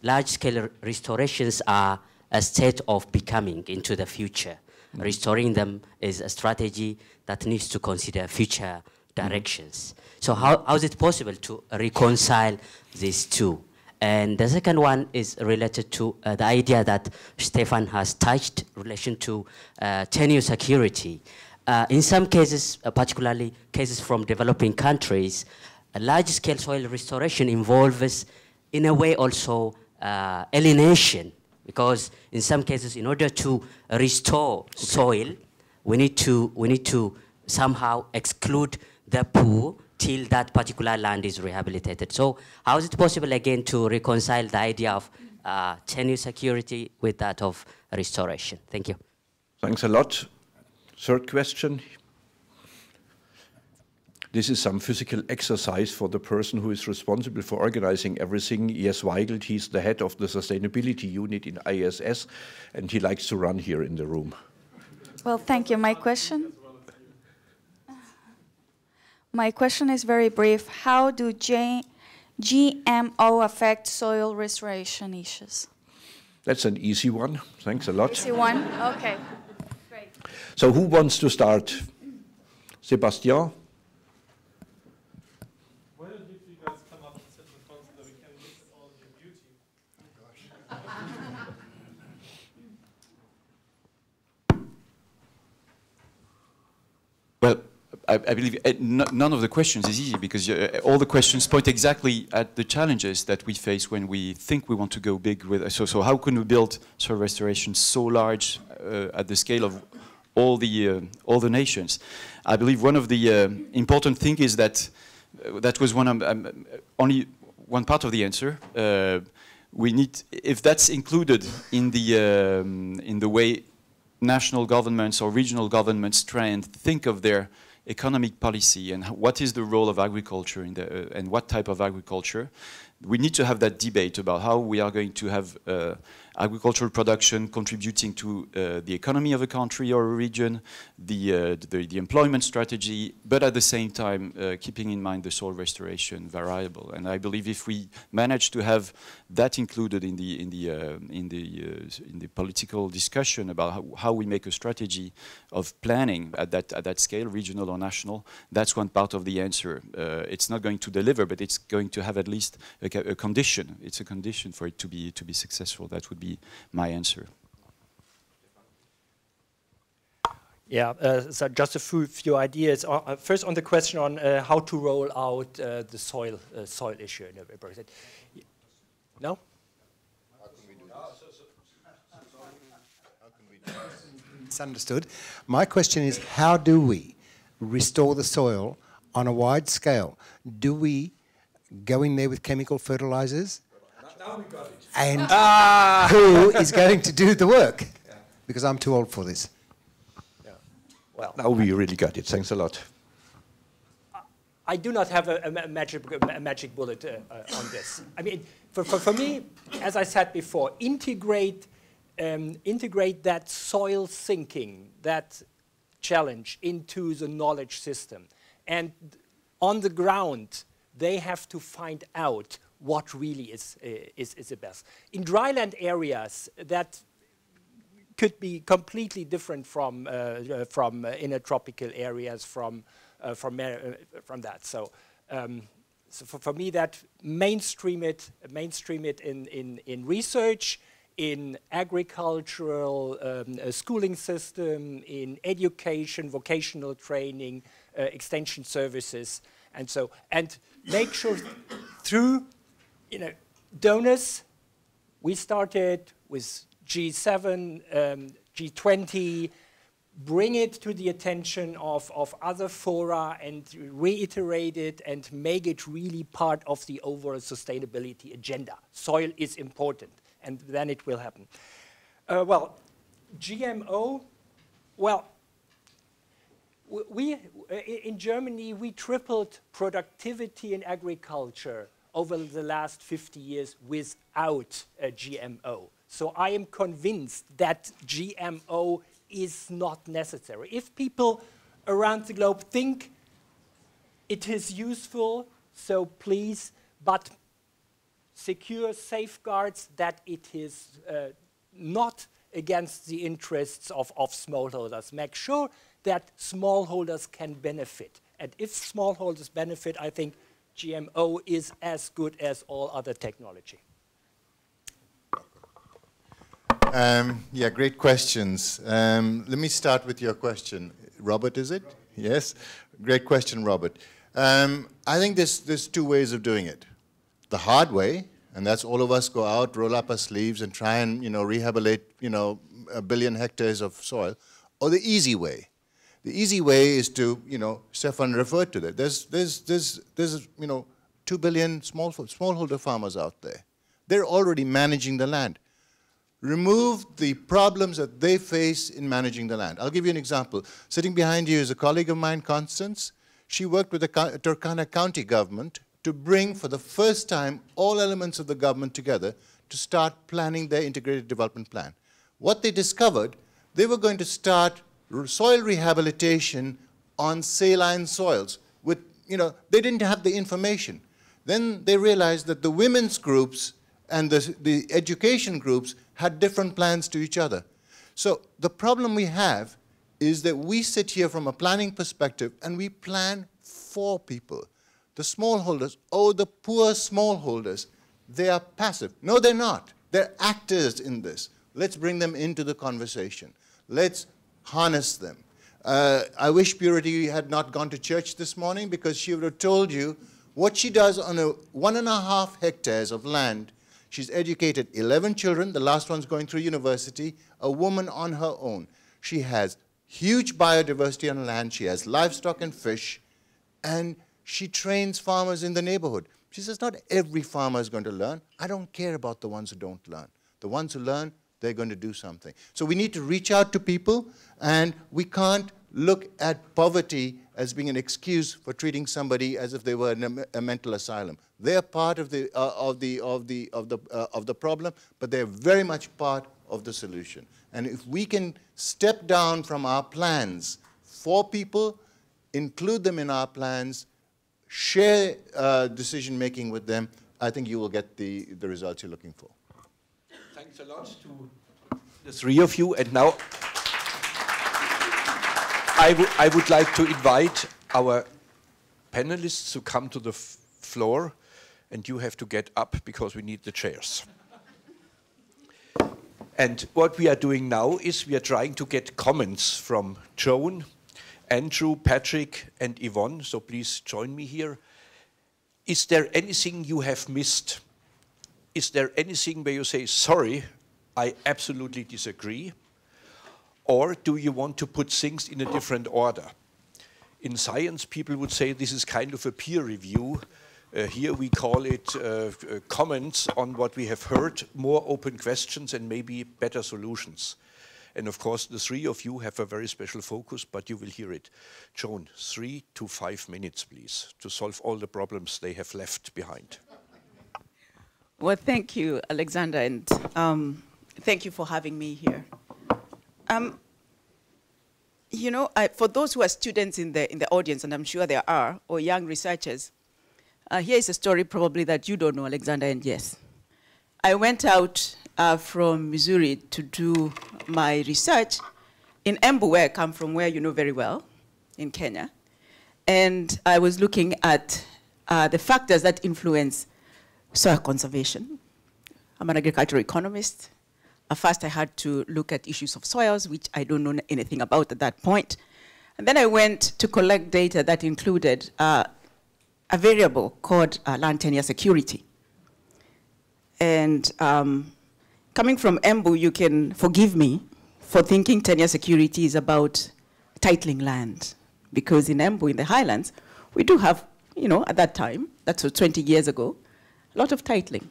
large-scale restorations are a state of becoming into the future. Restoring them is a strategy that needs to consider future directions. So how is it possible to reconcile these 2? And the second one is related to the idea that Stefan has touched in relation to tenure security. In some cases, particularly cases from developing countries, a large-scale soil restoration involves, in a way, also alienation, because in some cases, in order to restore soil, we need to somehow exclude the poor till that particular land is rehabilitated. So how is it possible, again, to reconcile the idea of tenure security with that of restoration? Thank you. Thanks a lot. Third question. This is some physical exercise for the person who is responsible for organizing everything. Jes Weigelt, he's the head of the sustainability unit in ISS, and he likes to run here in the room. Well, thank you. My question is very brief. How do GMO affect soil restoration issues? That's an easy one. Thanks a lot. Easy one? Okay. Great. So who wants to start? Sebastian? Why don't you guys come up and sit in front so that we can look at all your beauty? Well, I believe none of the questions is easy, because all the questions point exactly at the challenges that we face when we think we want to go big with. So how can we build soil restoration so large at the scale of all the nations? I believe one of the important thing is that that was only one part of the answer. We need, if that's included in the way national governments or regional governments try and think of their economic policy and what is the role of agriculture in and what type of agriculture, we need to have that debate about how we are going to have agricultural production contributing to the economy of a country or a region, the employment strategy, but at the same time keeping in mind the soil restoration variable. And I believe if we manage to have that included in the political discussion about how we make a strategy of planning at that scale, regional or national, that's one part of the answer. It's not going to deliver, but it's going to have at least a condition. It's a condition for it to be successful. That would be my answer. Yeah, so just a few ideas. First, on the question on how to roll out the soil issue. No? It's understood. My question is, how do we restore the soil on a wide scale? Do we go in there with chemical fertilizers? Now we got it. And who is going to do the work? Yeah. Because I'm too old for this. Yeah. Well, now we really got it. Thanks a lot. I do not have a magic bullet on this. I mean, for me, as I said before, integrate that soil sinking, that challenge into the knowledge system. And on the ground, they have to find out what really is the best. In dryland areas, that could be completely different from inner tropical areas, from that. So, so for me, that mainstream it in research, in agricultural schooling system, in education, vocational training, extension services, and make sure through donors. We started with G7, G20. Bring it to the attention of other fora and reiterate it and make it really part of the overall sustainability agenda. Soil is important, and then it will happen. Well, GMO, well, in Germany, we tripled productivity in agriculture over the last 50 years without a GMO. So I am convinced that GMO is not necessary. If people around the globe think it is useful, so please, but secure safeguards that it is not against the interests of smallholders. Make sure that smallholders can benefit. And if smallholders benefit, I think GMO is as good as all other technology. Yeah, great questions. Let me start with your question. Robert, is it? Yes? Great question, Robert. I think there's two ways of doing it. The hard way, and that's all of us go out, roll up our sleeves, and try and rehabilitate 1 billion hectares of soil, or the easy way. The easy way is to, Stefan referred to that. There's 2 billion smallholder farmers out there. They're already managing the land. Remove the problems that they face in managing the land. I'll give you an example. Sitting behind you is a colleague of mine, Constance. She worked with the Turkana County government to bring, for the first time, all elements of the government together to start planning their integrated development plan. What they discovered, they were going to start soil rehabilitation on saline soils. They didn't have the information. Then they realized that the women's groups and the education groups had different plans to each other. So the problem we have is that we sit here from a planning perspective and we plan for people. The smallholders, the poor smallholders, they are passive. No, they're not. They're actors in this. Let's bring them into the conversation. Let's harness them. I wish Purity had not gone to church this morning, because she would have told you what she does on 1.5 hectares of land. She's educated 11 children, the last one's going through university, a woman on her own. She has huge biodiversity on land, she has livestock and fish, and she trains farmers in the neighborhood. She says, not every farmer is going to learn. I don't care about the ones who don't learn. The ones who learn, they're going to do something. So we need to reach out to people, and we can't look at poverty as being an excuse for treating somebody as if they were in a mental asylum. They're part of the problem, but they're very much part of the solution. And if we can step down from our plans for people, include them in our plans, share decision making with them, I think you will get the results you're looking for. Thanks a lot to the three of you, and now I would like to invite our panelists to come to the floor, and you have to get up because we need the chairs. And what we are doing now is we are trying to get comments from Joan, Andrew, Patrick, and Yvonne, so please join me here. Is there anything you have missed? Is there anything where you say, sorry, I absolutely disagree? Or do you want to put things in a different order? In science, people would say this is kind of a peer review. Here we call it comments on what we have heard, more open questions and maybe better solutions. And of course, the three of you have a very special focus, but you will hear it. Joan, 3 to 5 minutes, please, to solve all the problems they have left behind. Well, thank you, Alexander, and thank you for having me here. You know, for those who are students in the audience, and I'm sure there are, or young researchers, here is a story probably that you don't know, Alexander, and yes. I went out from Missouri to do my research in Embu, where I come from, where you know very well, in Kenya. And I was looking at the factors that influence soil conservation. I'm an agricultural economist. First, I had to look at issues of soils, which I don't know anything about at that point. And then I went to collect data that included a variable called land tenure security. And coming from Embu, you can forgive me for thinking tenure security is about titling land. Because in Embu, in the highlands, we do have, you know, at that time, that's 20 years ago, a lot of titling.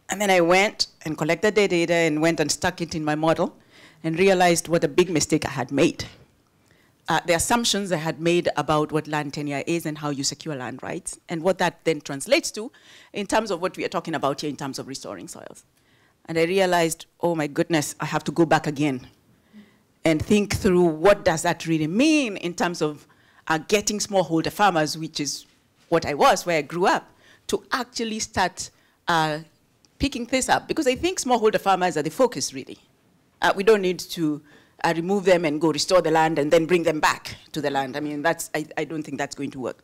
And then I went and collected the data and went and stuck it in my model and realized what a big mistake I had made. The assumptions I had made about what land tenure is and how you secure land rights, and what that then translates to in terms of what we are talking about here in terms of restoring soils. And I realized, oh my goodness, I have to go back again and think through what does that really mean in terms of getting smallholder farmers, which is what I was, where I grew up, to actually start picking this up. Because I think smallholder farmers are the focus, really. We don't need to remove them and go restore the land and then bring them back to the land. I mean, I don't think that's going to work.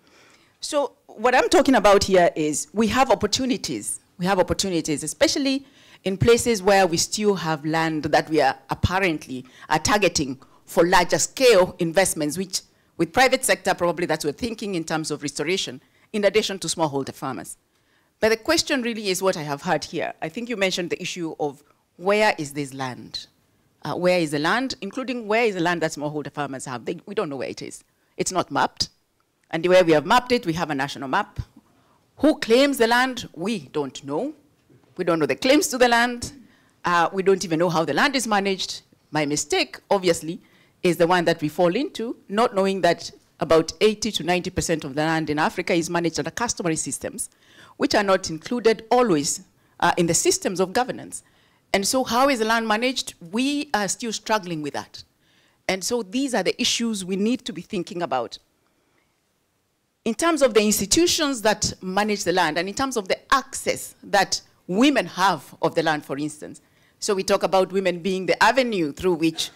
So what I'm talking about here is we have opportunities. We have opportunities, especially in places where we still have land that we are apparently targeting for larger scale investments, which with private sector, probably that's what we're thinking in terms of restoration, in addition to smallholder farmers. But the question really is what I have heard here. I think you mentioned the issue of where is this land? Where is the land, including where is the land that smallholder farmers have? We don't know where it is. It's not mapped. And where we have mapped it, we have a national map. Who claims the land? We don't know. We don't know the claims to the land. We don't even know how the land is managed. My mistake, obviously, is the one that we fall into, not knowing that about 80 to 90% of the land in Africa is managed under customary systems, which are not included always in the systems of governance. And so how is the land managed? We are still struggling with that. And so these are the issues we need to be thinking about. In terms of the institutions that manage the land, and in terms of the access that women have of the land, for instance. So we talk about women being the avenue through which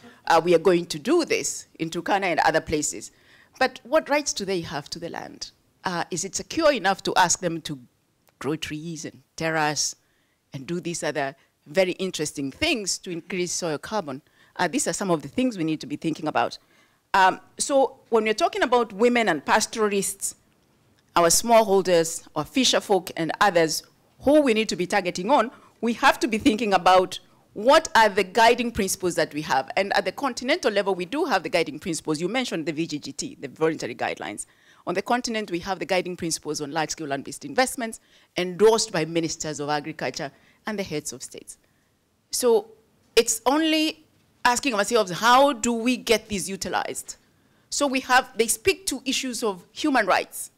we are going to do this in Turkana and other places. But what rights do they have to the land? Is it secure enough to ask them to grow trees and terrace and do these other very interesting things to increase soil carbon? These are some of the things we need to be thinking about. So when we're talking about women and pastoralists, our smallholders, our fisherfolk and others who we need to be targeting on, we have to be thinking about what are the guiding principles that we have. And at the continental level, we do have the guiding principles. You mentioned the VGGT, the voluntary guidelines. On the continent, we have the guiding principles on large-scale land-based investments endorsed by ministers of agriculture and the heads of states. So it's only asking ourselves, how do we get these utilized? So they speak to issues of human rights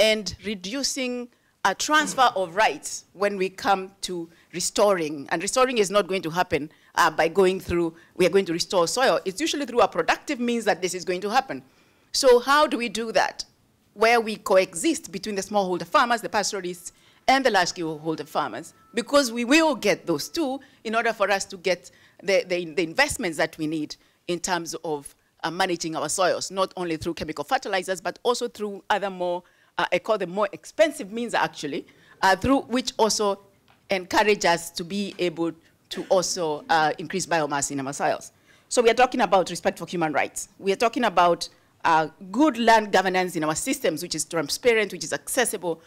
and reducing a transfer of rights when we come to restoring. And restoring is not going to happen by going through, we are going to restore soil. It's usually through a productive means that this is going to happen. So how do we do that? Where we coexist between the smallholder farmers, the pastoralists, and the large-scale holder farmers, because we will get those two in order for us to get the investments that we need in terms of managing our soils, not only through chemical fertilizers, but also through other more, I call them more expensive means actually, through which also encourage us to be able to also increase biomass in our soils. So we are talking about respect for human rights. We are talking about good land governance in our systems, which is transparent, which is accessible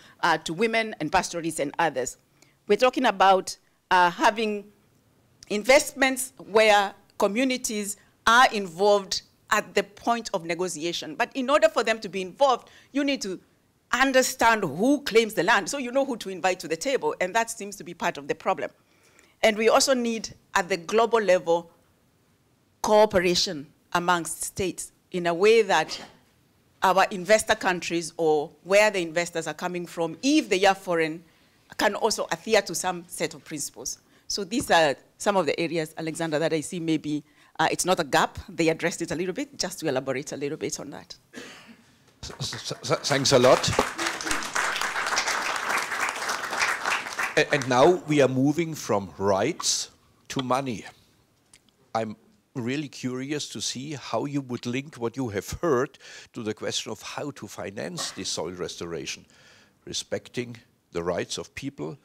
to women and pastoralists and others. We're talking about having investments where communities are involved at the point of negotiation. But in order for them to be involved, you need to understand who claims the land, so you know who to invite to the table, and that seems to be part of the problem. And we also need, at the global level, cooperation amongst states in a way that our investor countries, or where the investors are coming from, if they are foreign, can also adhere to some set of principles. So these are some of the areas, Alexander, that I see maybe it's not a gap. They addressed it a little bit, just to elaborate a little bit on that. Thanks a lot. And now we are moving from rights to money. I'm really curious to see how you would link what you have heard to the question of how to finance this soil restoration, respecting the rights of people,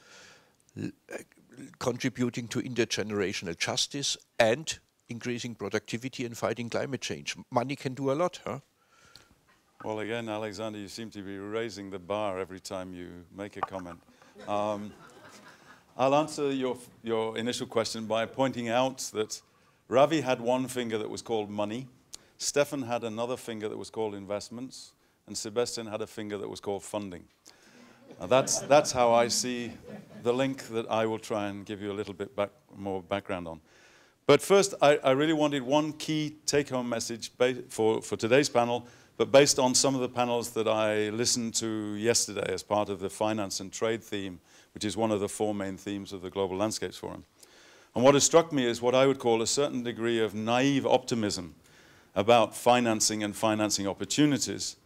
contributing to intergenerational justice, and increasing productivity and fighting climate change. Money can do a lot, huh? Well, again, Alexander, you seem to be raising the bar every time you make a comment. I'll answer your initial question by pointing out that Ravi had one finger that was called money, Stefan had another finger that was called investments, and Sebastian had a finger that was called funding. Now that's how I see the link that I will try and give you a little bit more background on. But first, I really wanted one key take-home message for today's panel, but based on some of the panels that I listened to yesterday as part of the finance and trade theme, which is one of the 4 main themes of the Global Landscapes Forum. And what has struck me is what I would call a certain degree of naive optimism about financing and financing opportunities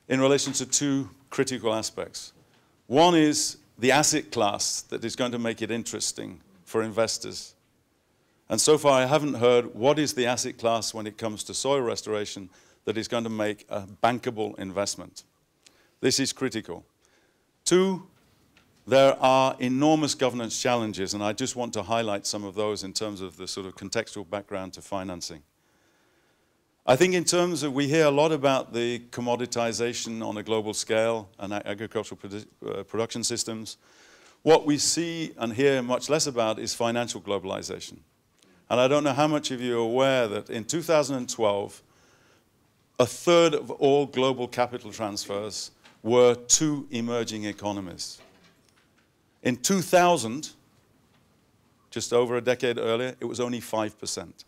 in relation to 2 critical aspects. One is the asset class that is going to make it interesting for investors. And so far I haven't heard what is the asset class when it comes to soil restoration that is going to make a bankable investment. This is critical. 2, there are enormous governance challenges, and I just want to highlight some of those in terms of the sort of contextual background to financing. I think in terms of, we hear a lot about the commoditization on a global scale and agricultural production systems. What we see and hear much less about is financial globalization. And I don't know how much of you are aware that in 2012, 1/3 of all global capital transfers were to emerging economies. In 2000, just over a decade earlier, it was only 5%.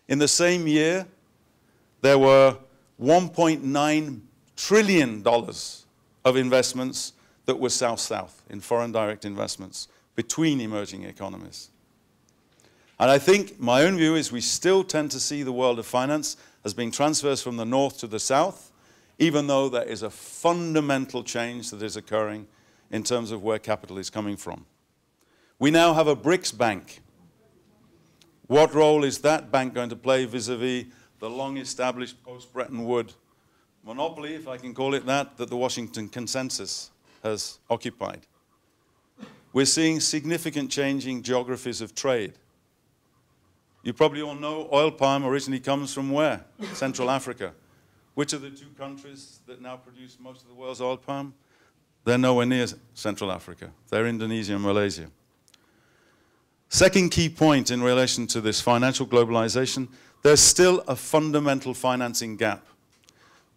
In the same year, there were $1.9 trillion of investments that were south-south in foreign direct investments between emerging economies. And I think my own view is we still tend to see the world of finance as being transfers from the north to the south, even though there is a fundamental change that is occurring in terms of where capital is coming from. We now have a BRICS bank. What role is that bank going to play vis-a-vis the long-established post-Bretton Woods monopoly, if I can call it that the Washington Consensus has occupied? We're seeing significant changing geographies of trade. You probably all know oil palm originally comes from where? Central Africa. Which are the 2 countries that now produce most of the world's oil palm? They're nowhere near Central Africa. They're Indonesia and Malaysia. Second key point in relation to this financial globalization, there's still a fundamental financing gap,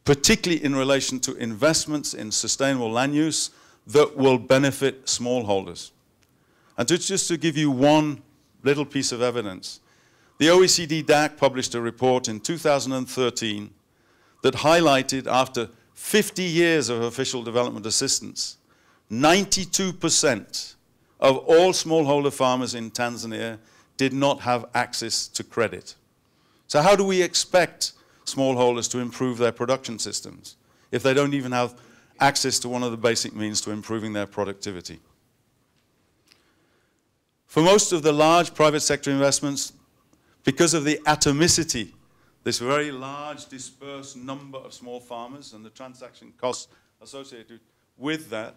particularly in relation to investments in sustainable land use that will benefit smallholders. And just to give you one little piece of evidence, the OECD DAC published a report in 2013 that highlighted, after 50 years of official development assistance, 92% of all smallholder farmers in Tanzania did not have access to credit. So how do we expect smallholders to improve their production systems if they don't even have access to one of the basic means to improving their productivity? For most of the large private sector investments, because of the atomicity, this very large dispersed number of small farmers and the transaction costs associated with that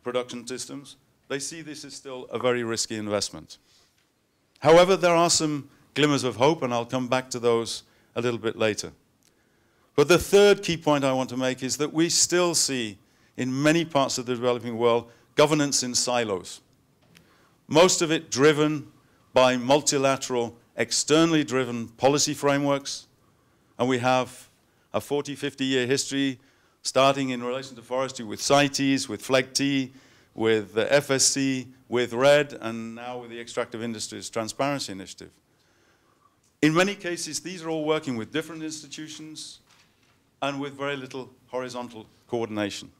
production systems, they see this as still a very risky investment. However, there are some glimmers of hope, and I'll come back to those a little bit later. But the third key point I want to make is that we still see in many parts of the developing world governance in silos. Most of it driven by multilateral, externally driven policy frameworks, and we have a 40, 50-year history starting in relation to forestry with CITES, with FLEGT, with the FSC, with RED, and now with the Extractive Industries Transparency Initiative. In many cases, these are all working with different institutions and with very little horizontal coordination.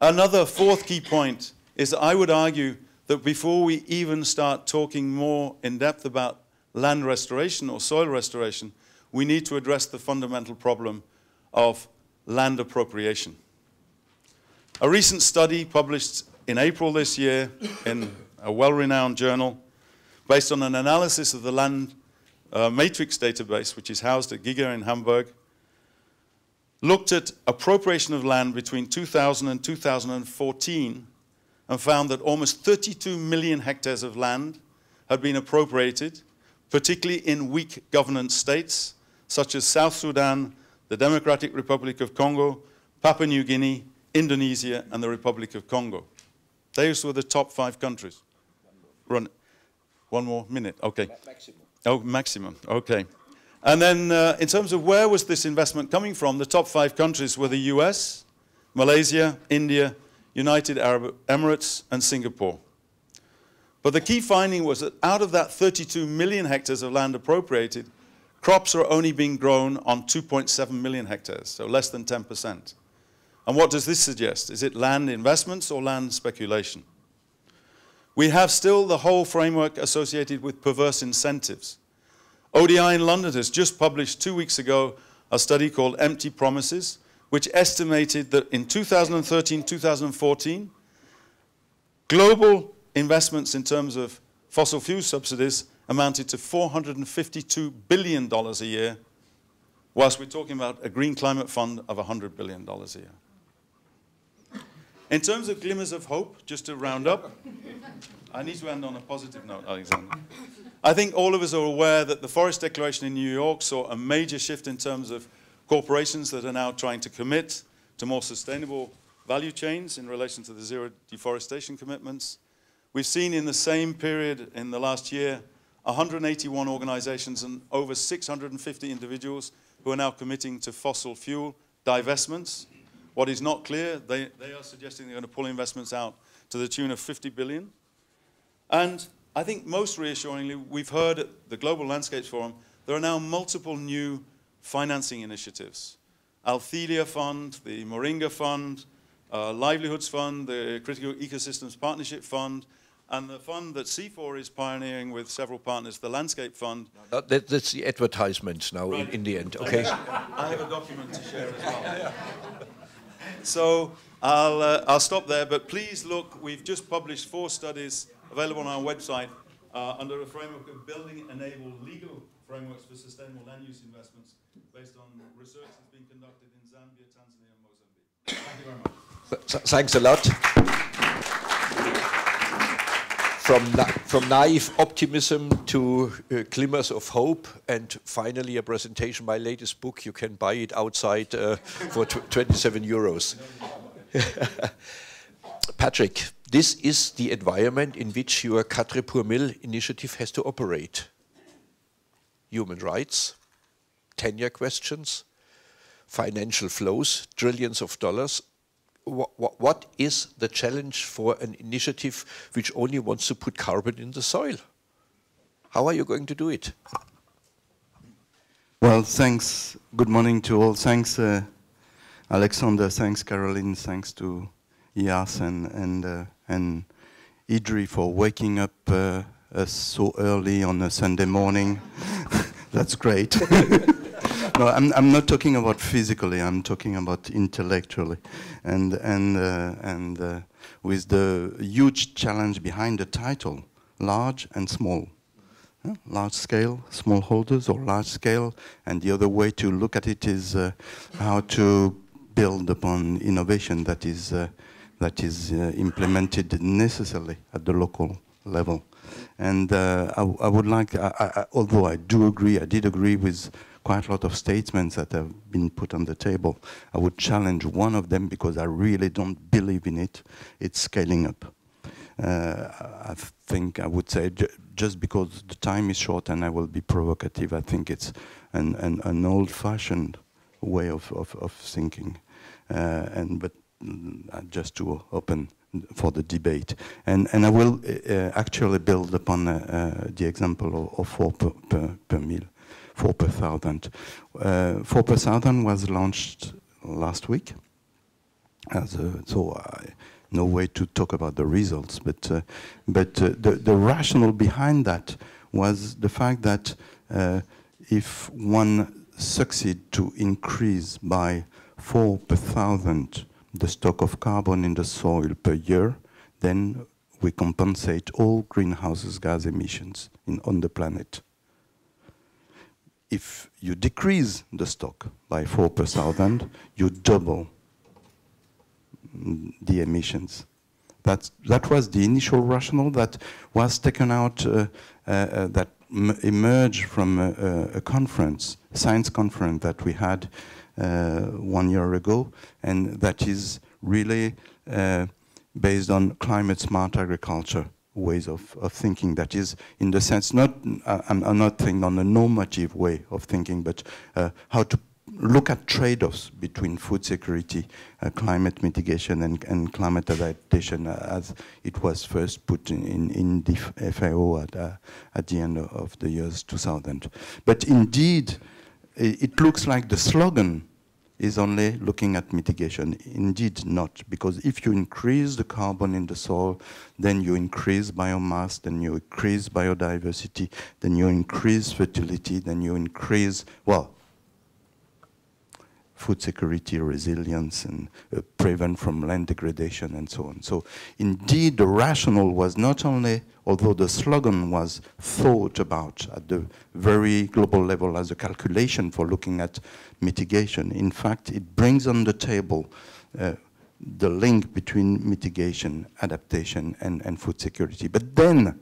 Another fourth key point is that I would argue that before we even start talking more in depth about land restoration or soil restoration, we need to address the fundamental problem of land appropriation. A recent study published in April this year in a well-renowned journal, based on an analysis of the land matrix database, which is housed at Giga in Hamburg, looked at appropriation of land between 2000 and 2014 and found that almost 32 million hectares of land had been appropriated, particularly in weak governance states, such as South Sudan, the Democratic Republic of Congo, Papua New Guinea, Indonesia, and the Republic of Congo. Those were the top 5 countries. Run. One more minute, okay. Maximum. Oh, maximum, okay. And then in terms of where was this investment coming from, the top 5 countries were the US, Malaysia, India, United Arab Emirates, and Singapore. But the key finding was that out of that 32 million hectares of land appropriated, crops are only being grown on 2.7 million hectares, so less than 10%. And what does this suggest? Is it land investments or land speculation? We have still the whole framework associated with perverse incentives. ODI in London has just published 2 weeks ago a study called Empty Promises, which estimated that in 2013-2014, global investments in terms of fossil fuel subsidies amounted to $452 billion a year, whilst we're talking about a green climate fund of $100 billion a year. In terms of glimmers of hope, just to round up, I need to end on a positive note, Alexander. I think all of us are aware that the Forest Declaration in New York saw a major shift in terms of corporations that are now trying to commit to more sustainable value chains in relation to the zero deforestation commitments. We've seen in the same period in the last year 181 organizations and over 650 individuals who are now committing to fossil fuel divestments. What is not clear, they are suggesting they're going to pull investments out to the tune of 50 billion. And I think most reassuringly, we've heard at the Global Landscapes Forum, there are now multiple new financing initiatives. Althelia Fund, the Moringa Fund, Livelihoods Fund, the Critical Ecosystems Partnership Fund, and the fund that C4 is pioneering with several partners, the Landscape Fund. That's the advertisement now right. in the end, okay? I have a document to share as well. So I'll stop there, but please look, we've just published 4 studies available on our website under a framework of building enabled legal frameworks for sustainable land use investments based on research that's been conducted in Zambia, Tanzania, and Mozambique. Thank you very much. Thanks a lot. From naive optimism to glimmers of hope, and finally a presentation, my latest book, you can buy it outside for 27 euros. Patrick, this is the environment in which your Quatre pour Mille initiative has to operate. Human rights, tenure questions, financial flows, trillions of dollars. What is the challenge for an initiative which only wants to put carbon in the soil? How are you going to do it? Well, thanks. Good morning to all. Thanks, Alexander. Thanks, Caroline. Thanks to Ias and Idri for waking up us so early on a Sunday morning. That's great. No, I'm not talking about physically. I'm talking about intellectually, and with the huge challenge behind the title, large and small, large scale, smallholders, or large scale, and the other way to look at it is how to build upon innovation that is implemented necessarily at the local level. And I would like, although I did agree with quite a lot of statements that have been put on the table, I would challenge one of them because I really don't believe in it. It's scaling up. I think I would say, just because the time is short and I will be provocative, I think it's an old-fashioned way of thinking, but just to open for the debate. And I will actually build upon the example of 4 per mil, 4 per thousand. 4 per thousand was launched last week. So no way to talk about the results, but the rationale behind that was the fact that if one succeed to increase by 4 per thousand the stock of carbon in the soil per year, then we compensate all greenhouse gas emissions on the planet. If you decrease the stock by 4 per thousand, you double the emissions. That was the initial rationale that was taken out, that emerged from a conference, science conference that we had 1 year ago, and that is really based on climate smart agriculture ways of thinking. That is, in the sense, I'm not thinking on a normative way of thinking, but how to look at trade-offs between food security, climate mitigation, and climate adaptation, as it was first put in the FAO at the end of the years 2000. But indeed, it looks like the slogan is only looking at mitigation. Indeed not, because if you increase the carbon in the soil, then you increase biomass, then you increase biodiversity, then you increase fertility, then you increase, well, food security, resilience, and prevent from land degradation, and so on. So indeed, the rationale was not only, although the slogan was thought about at the very global level as a calculation for looking at mitigation, in fact, it brings on the table the link between mitigation, adaptation, and food security. But then,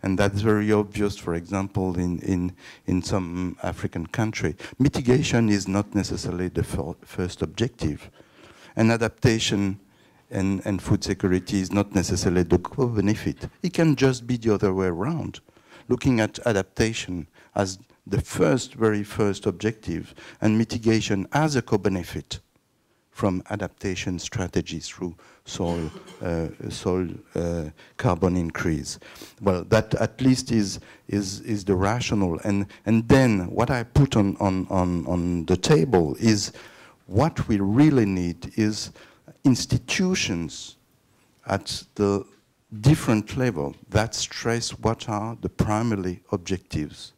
and that's very obvious, for example, in some African country, mitigation is not necessarily the first objective. And adaptation and food security is not necessarily the co-benefit. It can just be the other way around, looking at adaptation as the very first objective and mitigation as a co-benefit from adaptation strategies through soil carbon increase. Well, that at least is the rationale. And then what I put on the table is what we really need is institutions at the different level that stress what are the primary objectives,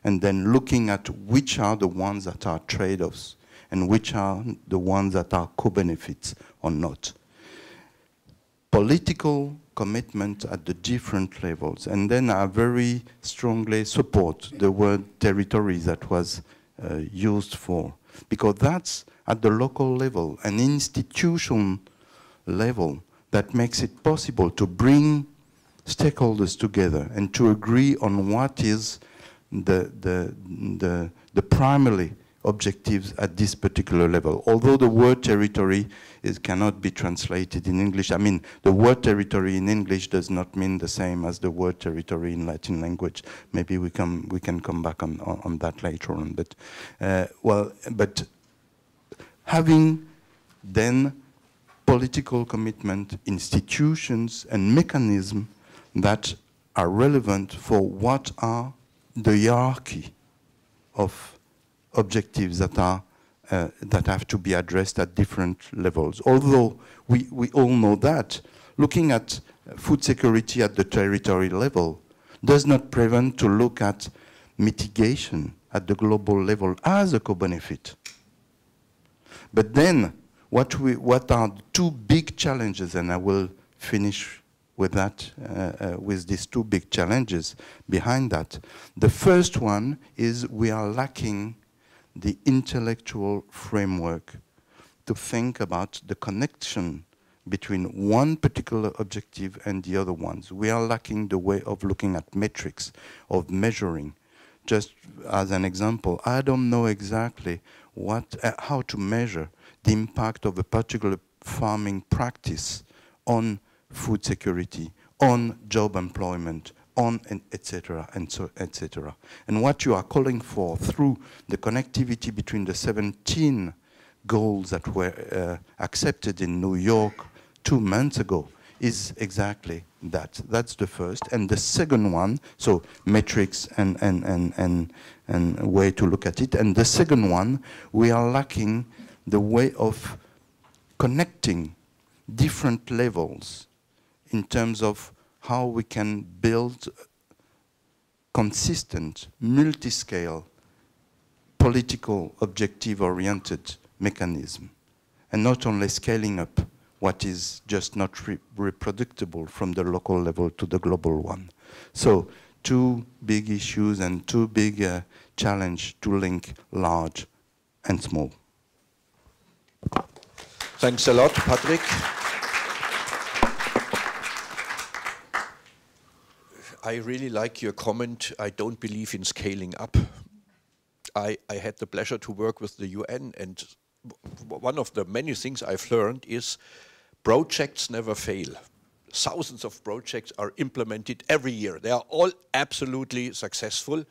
and then looking at which are the ones that are trade-offs and which are the ones that are co-benefits or not. Political commitment at the different levels, and then I very strongly support the word territory that was used for, because that's at the local level, an institution level that makes it possible to bring stakeholders together and to agree on what is the primary objectives at this particular level. Although the word territory cannot be translated in English. I mean, the word territory in English does not mean the same as the word territory in Latin language. Maybe we can come back on that later on. But but having then political commitment, institutions, and mechanisms that are relevant for what are the hierarchy of objectives that are that have to be addressed at different levels. Although we all know that looking at food security at the territory level does not prevent to look at mitigation at the global level as a co-benefit. But then what are the two big challenges, and I will finish with that, with these two big challenges behind that. The first one is we are lacking the intellectual framework to think about the connection between one particular objective and the other ones. We are lacking the way of looking at metrics, of measuring. Just as an example, I don't know exactly how to measure the impact of a particular farming practice on food security, on job employment, on etc. and so etc. And what you are calling for through the connectivity between the 17 goals that were accepted in New York 2 months ago is exactly that. That's the first. And the second one, so metrics and way to look at it. And the second one, we are lacking the way of connecting different levels in terms of how we can build consistent, multi-scale, political, objective-oriented mechanism, and not only scaling up what is just not reproducible from the local level to the global one. So 2 big issues and 2 big challenges to link large and small. Thanks a lot, Patrick. I really like your comment, I don't believe in scaling up. I had the pleasure to work with the UN, and one of the many things I've learned is projects never fail. Thousands of projects are implemented every year. They are all absolutely successful.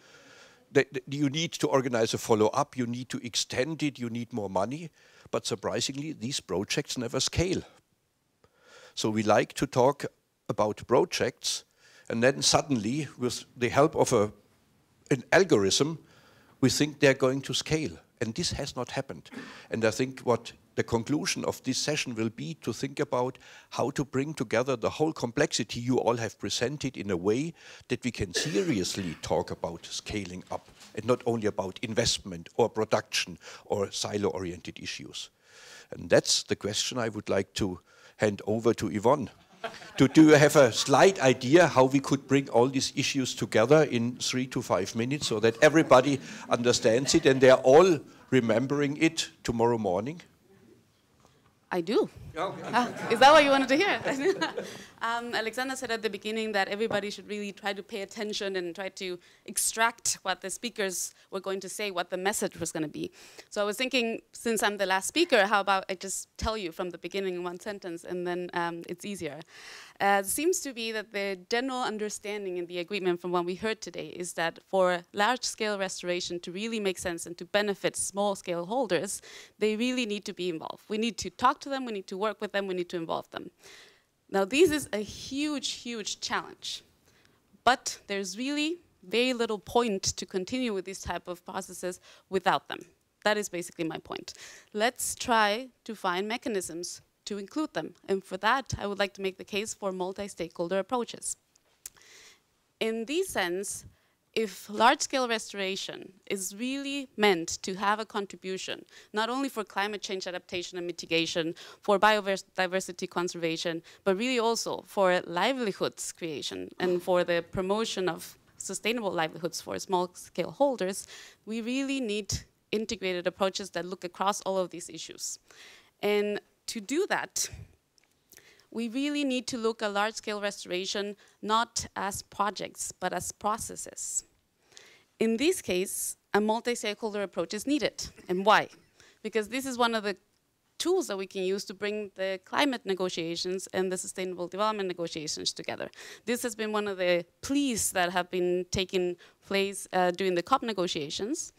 You need to organize a follow-up, you need to extend it, you need more money, but surprisingly, these projects never scale. So we like to talk about projects, and then suddenly, with the help of an algorithm, we think they're going to scale. And this has not happened. And I think what the conclusion of this session will be to think about how to bring together the whole complexity you all have presented in a way that we can seriously talk about scaling up, and not only about investment or production or silo-oriented issues. And that's the question I would like to hand over to Yvonne. Do you have a slight idea how we could bring all these issues together in 3 to 5 minutes so that everybody understands it and they're all remembering it tomorrow morning? I do. Is that what you wanted to hear? Alexander said at the beginning that everybody should really try to pay attention and try to extract what the speakers were going to say, what the message was going to be. So I was thinking, since I'm the last speaker, how about I just tell you from the beginning in one sentence, and then it's easier. It seems to be that the general understanding in the agreement from what we heard today is that for large-scale restoration to really make sense and to benefit small-scale holders, they really need to be involved. We need to talk to them, we need to work with them, we need to involve them. Now, this is a huge, huge challenge, but there's really very little point to continue with these type of processes without them. That is basically my point. Let's try to find mechanisms to include them. And for that, I would like to make the case for multi-stakeholder approaches. In this sense, if large-scale restoration is really meant to have a contribution, not only for climate change adaptation and mitigation, for biodiversity conservation, but really also for livelihoods creation and for the promotion of sustainable livelihoods for small-scale holders, we really need integrated approaches that look across all of these issues. And to do that, we really need to look at large-scale restoration not as projects, but as processes. In this case, a multi-stakeholder approach is needed. And why? Because this is one of the tools that we can use to bring the climate negotiations and the sustainable development negotiations together. This has been one of the pleas that have been taking place during the COP negotiations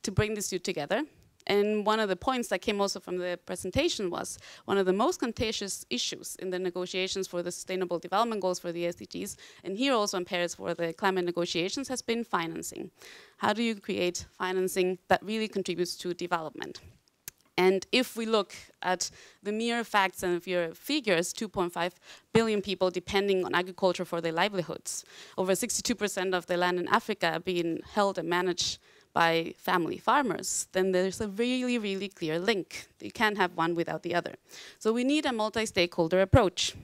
to bring these two together. And one of the points that came also from the presentation was one of the most contentious issues in the negotiations for the Sustainable Development Goals for the SDGs, and here also in Paris for the climate negotiations, has been financing. How do you create financing that really contributes to development? And if we look at the mere facts and figures, 2.5 billion people depending on agriculture for their livelihoods, over 62% of the land in Africa being held and managed by family farmers, then there's a really, really clear link. You can't have one without the other. So we need a multi-stakeholder approach,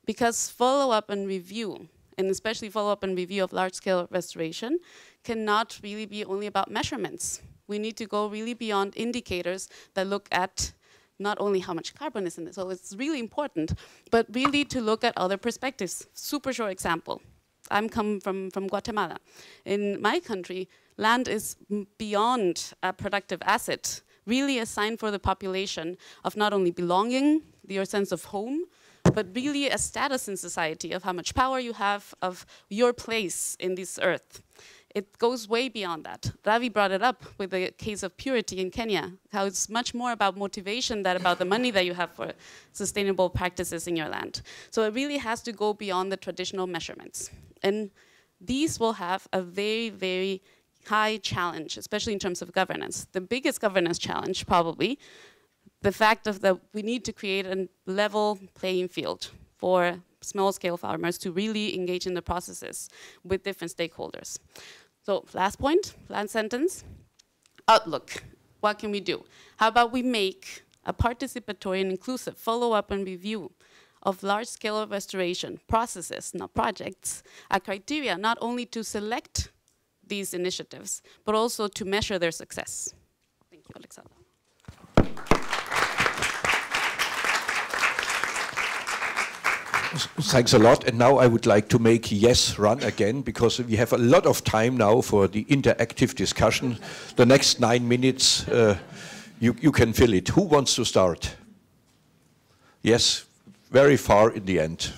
because follow-up and review, and especially follow-up and review of large-scale restoration, cannot really be only about measurements. We need to go really beyond indicators that look at not only how much carbon is in it, so it's really important, but really to look at other perspectives. Super short example. I'm come from Guatemala. In my country, land is beyond a productive asset, really a sign for the population of not only belonging, your sense of home, but really a status in society of how much power you have, of your place in this earth. it goes way beyond that. Ravi brought it up with the case of purity in Kenya, how it's much more about motivation than about the money that you have for sustainable practices in your land. So it really has to go beyond the traditional measurements. And these will have a very, very high challenge, especially in terms of governance. The biggest governance challenge, probably, the fact of that we need to create a level playing field for small-scale farmers to really engage in the processes with different stakeholders. So last point, last sentence, outlook. What can we do? How about we make a participatory and inclusive follow-up and review of large-scale restoration processes, not projects, a criteria not only to select these initiatives, but also to measure their success. Thank you, Alexander. Thanks a lot. And now I would like to make Yes run again, because we have a lot of time now for the interactive discussion. The next 9 minutes, you can fill it. Who wants to start? Yes, very far in the end.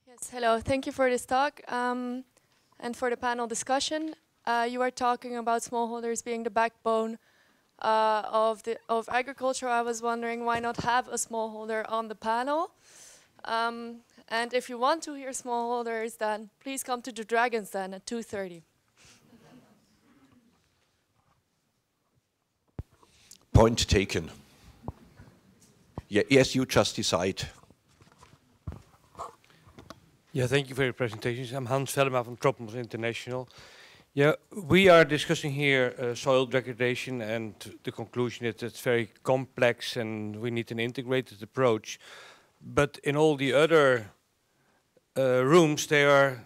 Yes, hello. Thank you for this talk and for the panel discussion. You are talking about smallholders being the backbone of agriculture. I was wondering why not have a smallholder on the panel? And if you want to hear smallholders, then please come to the Dragon's Den at 2:30. Point taken. Yeah, yes, you just decide. Yeah, thank you for your presentations. I'm Hans Vellema from Tropos International. Yeah, we are discussing here soil degradation, and the conclusion is that it's very complex and we need an integrated approach. But in all the other rooms, they are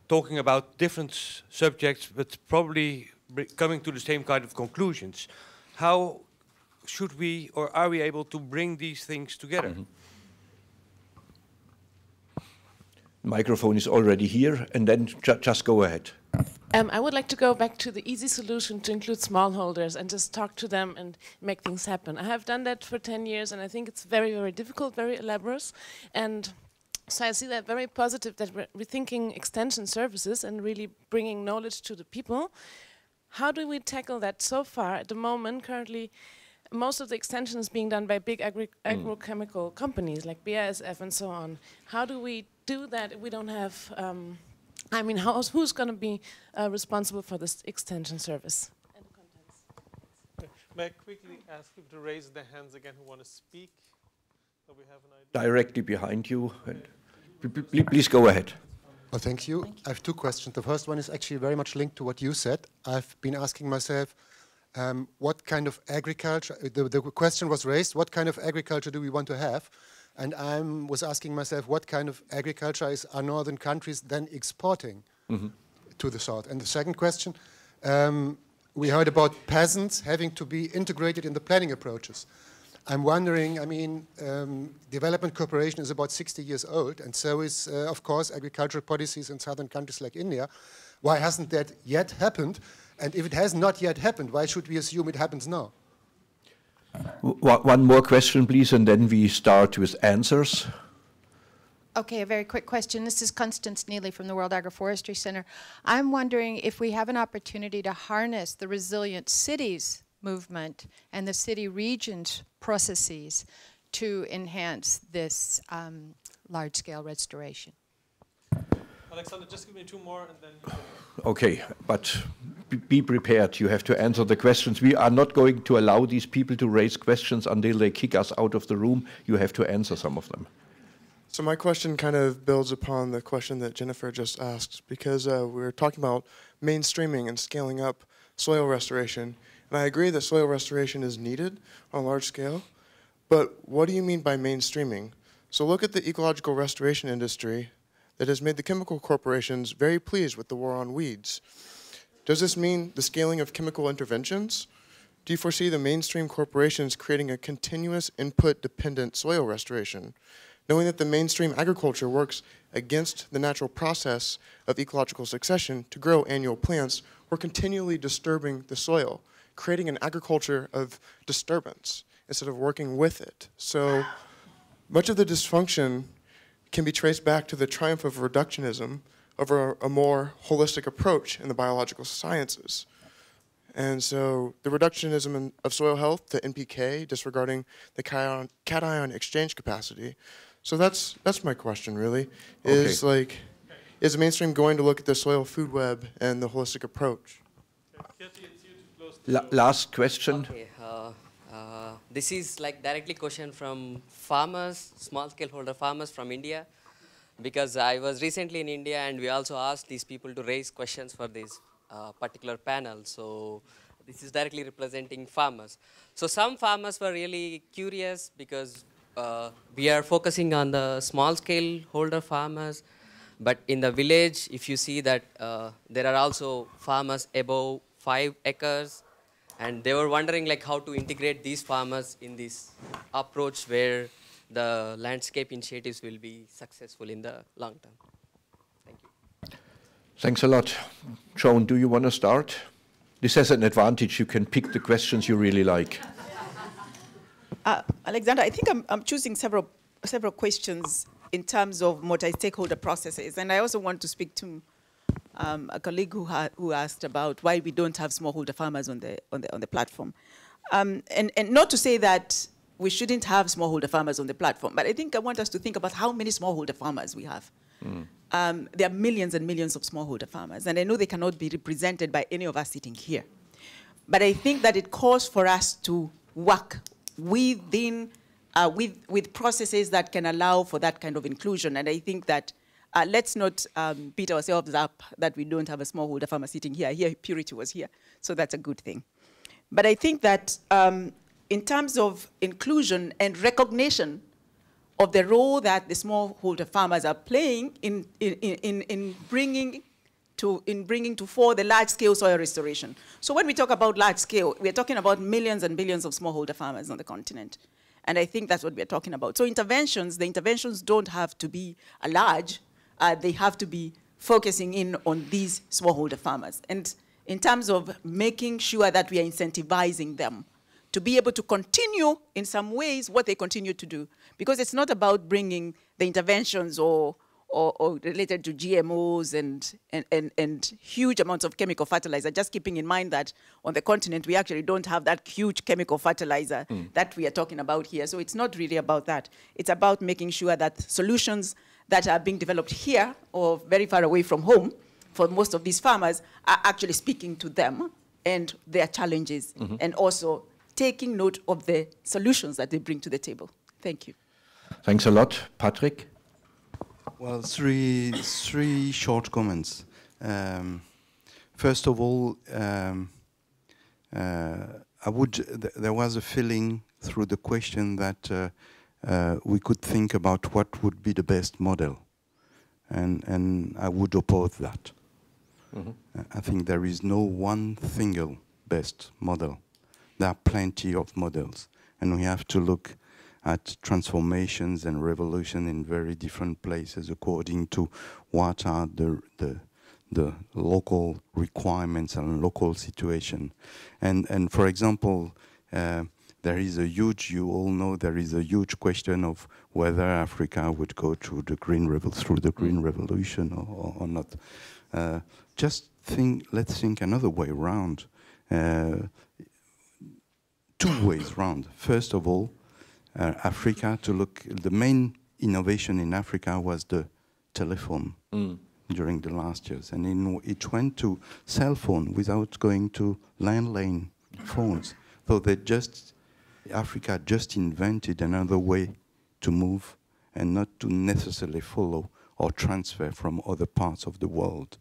talking about different subjects, but probably coming to the same kind of conclusions. How should we, or are we able to bring these things together? Mm-hmm. Microphone is already here, and then just go ahead. I would like to go back to the easy solution to include smallholders and just talk to them and make things happen. I have done that for 10 years, and I think it's very, very difficult, very elaborate. And so I see that very positive, that we're rethinking extension services and really bringing knowledge to the people. How do we tackle that? So far, at the moment, currently, most of the extension is being done by big agrochemical companies like BASF and so on. How do we do that if we don't have... I mean, who's going to be responsible for this extension service? And contents. May I quickly ask you to raise their hands again who want to speak? So we have an idea. Directly behind you. And please go ahead. Well, thank you. I have two questions. The first one is actually very much linked to what you said. I've been asking myself, what kind of agriculture, the question was raised, what kind of agriculture do we want to have? And I was asking myself, what kind of agriculture are northern countries then exporting to the south? And the second question, we heard about peasants having to be integrated in the planning approaches. I'm wondering, I mean, development cooperation is about 60 years old, and so is, of course, agricultural policies in southern countries like India. Why hasn't that yet happened? And if it has not yet happened, why should we assume it happens now? One more question, please, and then we start with answers. Okay, a very quick question. This is Constance Neely from the World Agroforestry Center. I'm wondering if we have an opportunity to harness the resilient cities movement and the city regions processes to enhance this large-scale restoration. Alexander, just give me two more and then... Okay, but be prepared. You have to answer the questions. We are not going to allow these people to raise questions until they kick us out of the room. You have to answer some of them. So my question kind of builds upon the question that Jennifer just asked, because we're talking about mainstreaming and scaling up soil restoration. And I agree that soil restoration is needed on a large scale, but what do you mean by mainstreaming? So look at the ecological restoration industry that has made the chemical corporations very pleased with the war on weeds. Does this mean the scaling of chemical interventions? Do you foresee the mainstream corporations creating a continuous input-dependent soil restoration, knowing that the mainstream agriculture works against the natural process of ecological succession to grow annual plants, or continually disturbing the soil, creating an agriculture of disturbance? instead of working with it. So much of the dysfunction can be traced back to the triumph of reductionism over a more holistic approach in the biological sciences. And so the reductionism of soil health to NPK, disregarding the cation exchange capacity. So that's my question, really, is like, is the mainstream going to look at the soil food web and the holistic approach? Last question. Okay, this is like directly question from farmers, small scale holder farmers from India, because I was recently in India and we also asked these people to raise questions for this particular panel. So this is directly representing farmers. So some farmers were really curious because we are focusing on the small scale holder farmers, but in the village, if you see that there are also farmers above 5 acres, and they were wondering like how to integrate these farmers in this approach where the landscape initiatives will be successful in the long term. Thank you. Thanks a lot. Joan, do you want to start? This has an advantage. You can pick the questions you really like. Alexander, I think I'm choosing several questions in terms of multi-stakeholder processes, and I also want to speak to a colleague who asked about why we don't have smallholder farmers on the platform, and not to say that we shouldn't have smallholder farmers on the platform, but I think I want us to think about how many smallholder farmers we have. There are millions and millions of smallholder farmers, and I know they cannot be represented by any of us sitting here. But I think that it calls for us to work within, with processes that can allow for that kind of inclusion. And I think that let's not beat ourselves up that we don't have a smallholder farmer sitting here. Here, Purity was here, so that's a good thing. But I think that in terms of inclusion and recognition of the role that the smallholder farmers are playing in bringing to fore the large-scale soil restoration. So when we talk about large-scale, we're talking about millions and billions of smallholder farmers on the continent. And I think that's what we're talking about. So the interventions don't have to be large. They have to be focusing in on these smallholder farmers. And in terms of making sure that we are incentivizing them to be able to continue in some ways what they continue to do. Because it's not about bringing the interventions or related to GMOs and huge amounts of chemical fertilizer, just keeping in mind that on the continent we actually don't have that huge chemical fertilizer that we are talking about here. So it's not really about that. It's about making sure that solutions that are being developed here or very far away from home for most of these farmers are actually speaking to them and their challenges, and also taking note of the solutions that they bring to the table. Thank you. Thanks a lot. Patrick? Well, three short comments. First of all, there was a feeling through the question that we could think about what would be the best model, and I would oppose that. I think there is no one single best model. There are plenty of models, and we have to look at transformations and revolution in very different places according to what are the local requirements and local situation. And for example, there is a huge, you all know, there is a huge question of whether Africa would go through the green revolution or not. Let's think another way around. Two ways round. First of all, Africa, the main innovation in Africa was the telephone during the last years. And it went to cell phone without going to landline phones. So Africa just invented another way to move and not to necessarily follow or transfer from other parts of the world.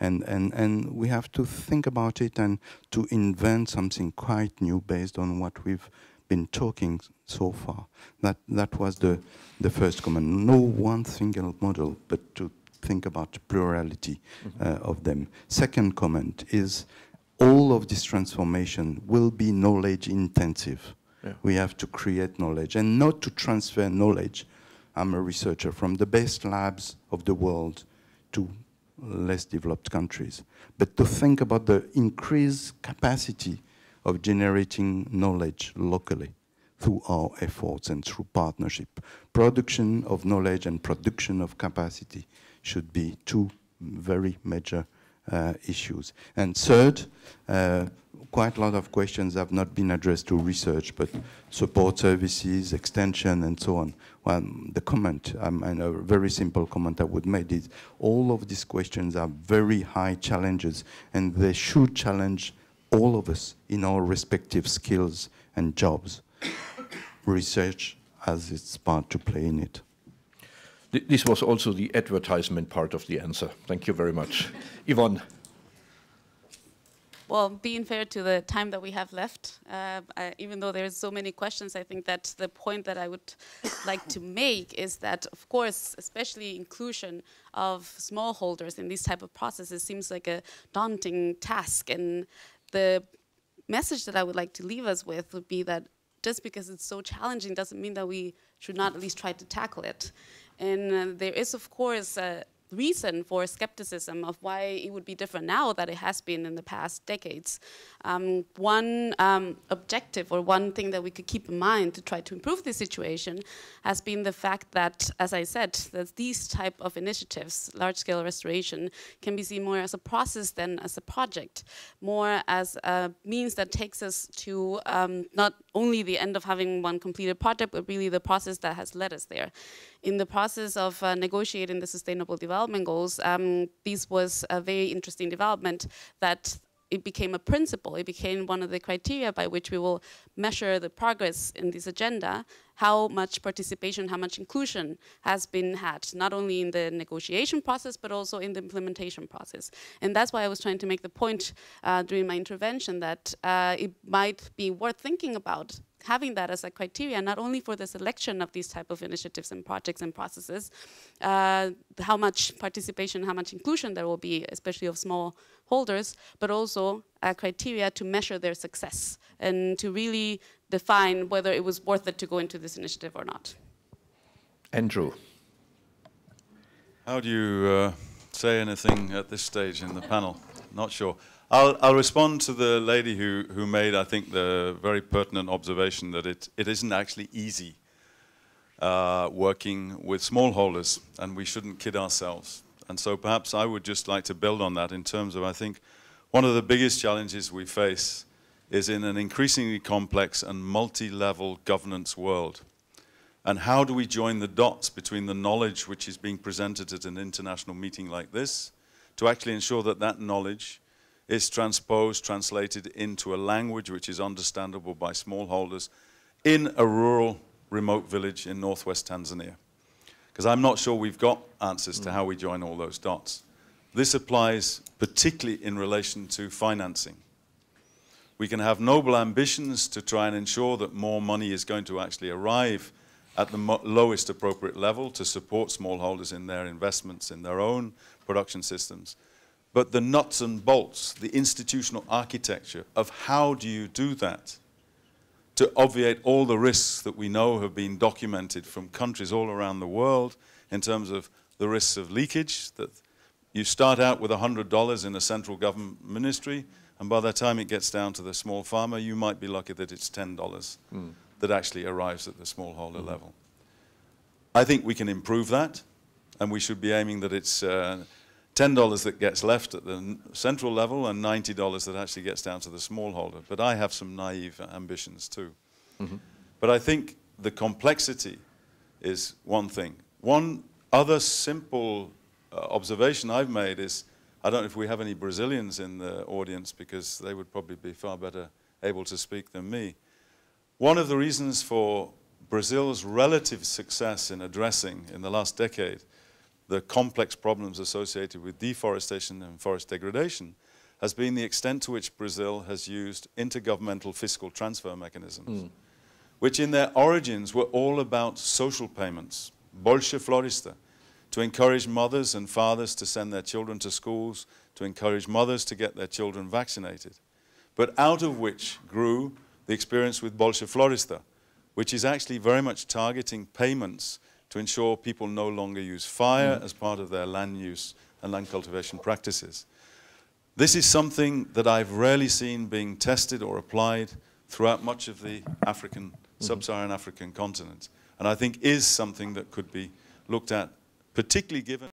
And we have to think about it and to invent something quite new based on what we've been talking so far. That was the first comment. No one single model, but to think about the plurality of them. Second comment is all of this transformation will be knowledge intensive. Yeah. We have to create knowledge and not to transfer knowledge. I'm a researcher from the best labs of the world to less developed countries, but to think about the increased capacity of generating knowledge locally. through our efforts and through partnership. Production of knowledge and production of capacity should be two very major issues. And third, quite a lot of questions have not been addressed to research, but support services, extension, and so on. Well, the comment, and a very simple comment I would make is, all of these questions are very high challenges, and they should challenge all of us in our respective skills and jobs. Research has its part to play in it. This was also the advertisement part of the answer. Thank you very much. Yvonne. Well, being fair to the time that we have left, even though there's so many questions, I think that the point that I would like to make is that, of course, especially inclusion of smallholders in these type of processes seems like a daunting task. And the message that I would like to leave us with would be that just because it's so challenging doesn't mean that we should not at least try to tackle it. And there is, of course, a reason for skepticism of why it would be different now than it has been in the past decades. One objective or one thing that we could keep in mind to try to improve the situation has been the fact that, as I said, that these type of initiatives, large-scale restoration, can be seen more as a process than as a project, more as a means that takes us to not only the end of having one completed project, but really the process that has led us there. In the process of negotiating the Sustainable Development Goals, this was a very interesting development that it became a principle. It became one of the criteria by which we will measure the progress in this agenda, how much participation, how much inclusion has been had, not only in the negotiation process, but also in the implementation process. And that's why I was trying to make the point during my intervention that it might be worth thinking about having that as a criteria, not only for the selection of these type of initiatives and projects and processes, how much participation, how much inclusion there will be, especially of small holders, but also a criteria to measure their success and to really define whether it was worth it to go into this initiative or not. Andrew. How do you say anything at this stage in the panel? Not sure. I'll respond to the lady who made, I think, the very pertinent observation that it isn't actually easy working with smallholders, and we shouldn't kid ourselves. And so perhaps I would just like to build on that in terms of, I think, one of the biggest challenges we face is in an increasingly complex and multi-level governance world. And how do we join the dots between the knowledge which is being presented at an international meeting like this to actually ensure that that knowledge is transposed, translated into a language which is understandable by smallholders in a rural, remote village in northwest Tanzania? Because I'm not sure we've got answers to how we join all those dots. This applies particularly in relation to financing. We can have noble ambitions to try and ensure that more money is going to actually arrive at the lowest appropriate level to support smallholders in their investments in their own production systems. But the nuts and bolts, the institutional architecture of how do you do that to obviate all the risks that we know have been documented from countries all around the world in terms of the risks of leakage, that you start out with $100 in a central government ministry, and by the time it gets down to the small farmer, you might be lucky that it's $10 that actually arrives at the smallholder level. I think we can improve that, and we should be aiming that it's $10 that gets left at the central level and $90 that actually gets down to the smallholder. But I have some naive ambitions too. But I think the complexity is one thing. One other simple observation I've made is, I don't know if we have any Brazilians in the audience, because they would probably be far better able to speak than me. One of the reasons for Brazil's relative success in addressing, in the last decade, the complex problems associated with deforestation and forest degradation has been the extent to which Brazil has used intergovernmental fiscal transfer mechanisms, which in their origins were all about social payments, bolsa florista, to encourage mothers and fathers to send their children to schools, to encourage mothers to get their children vaccinated. But out of which grew the experience with bolsa florista, which is actually very much targeting payments to ensure people no longer use fire as part of their land use and land cultivation practices. This is something that I've rarely seen being tested or applied throughout much of the African sub-Saharan African continent. And I think is something that could be looked at, particularly given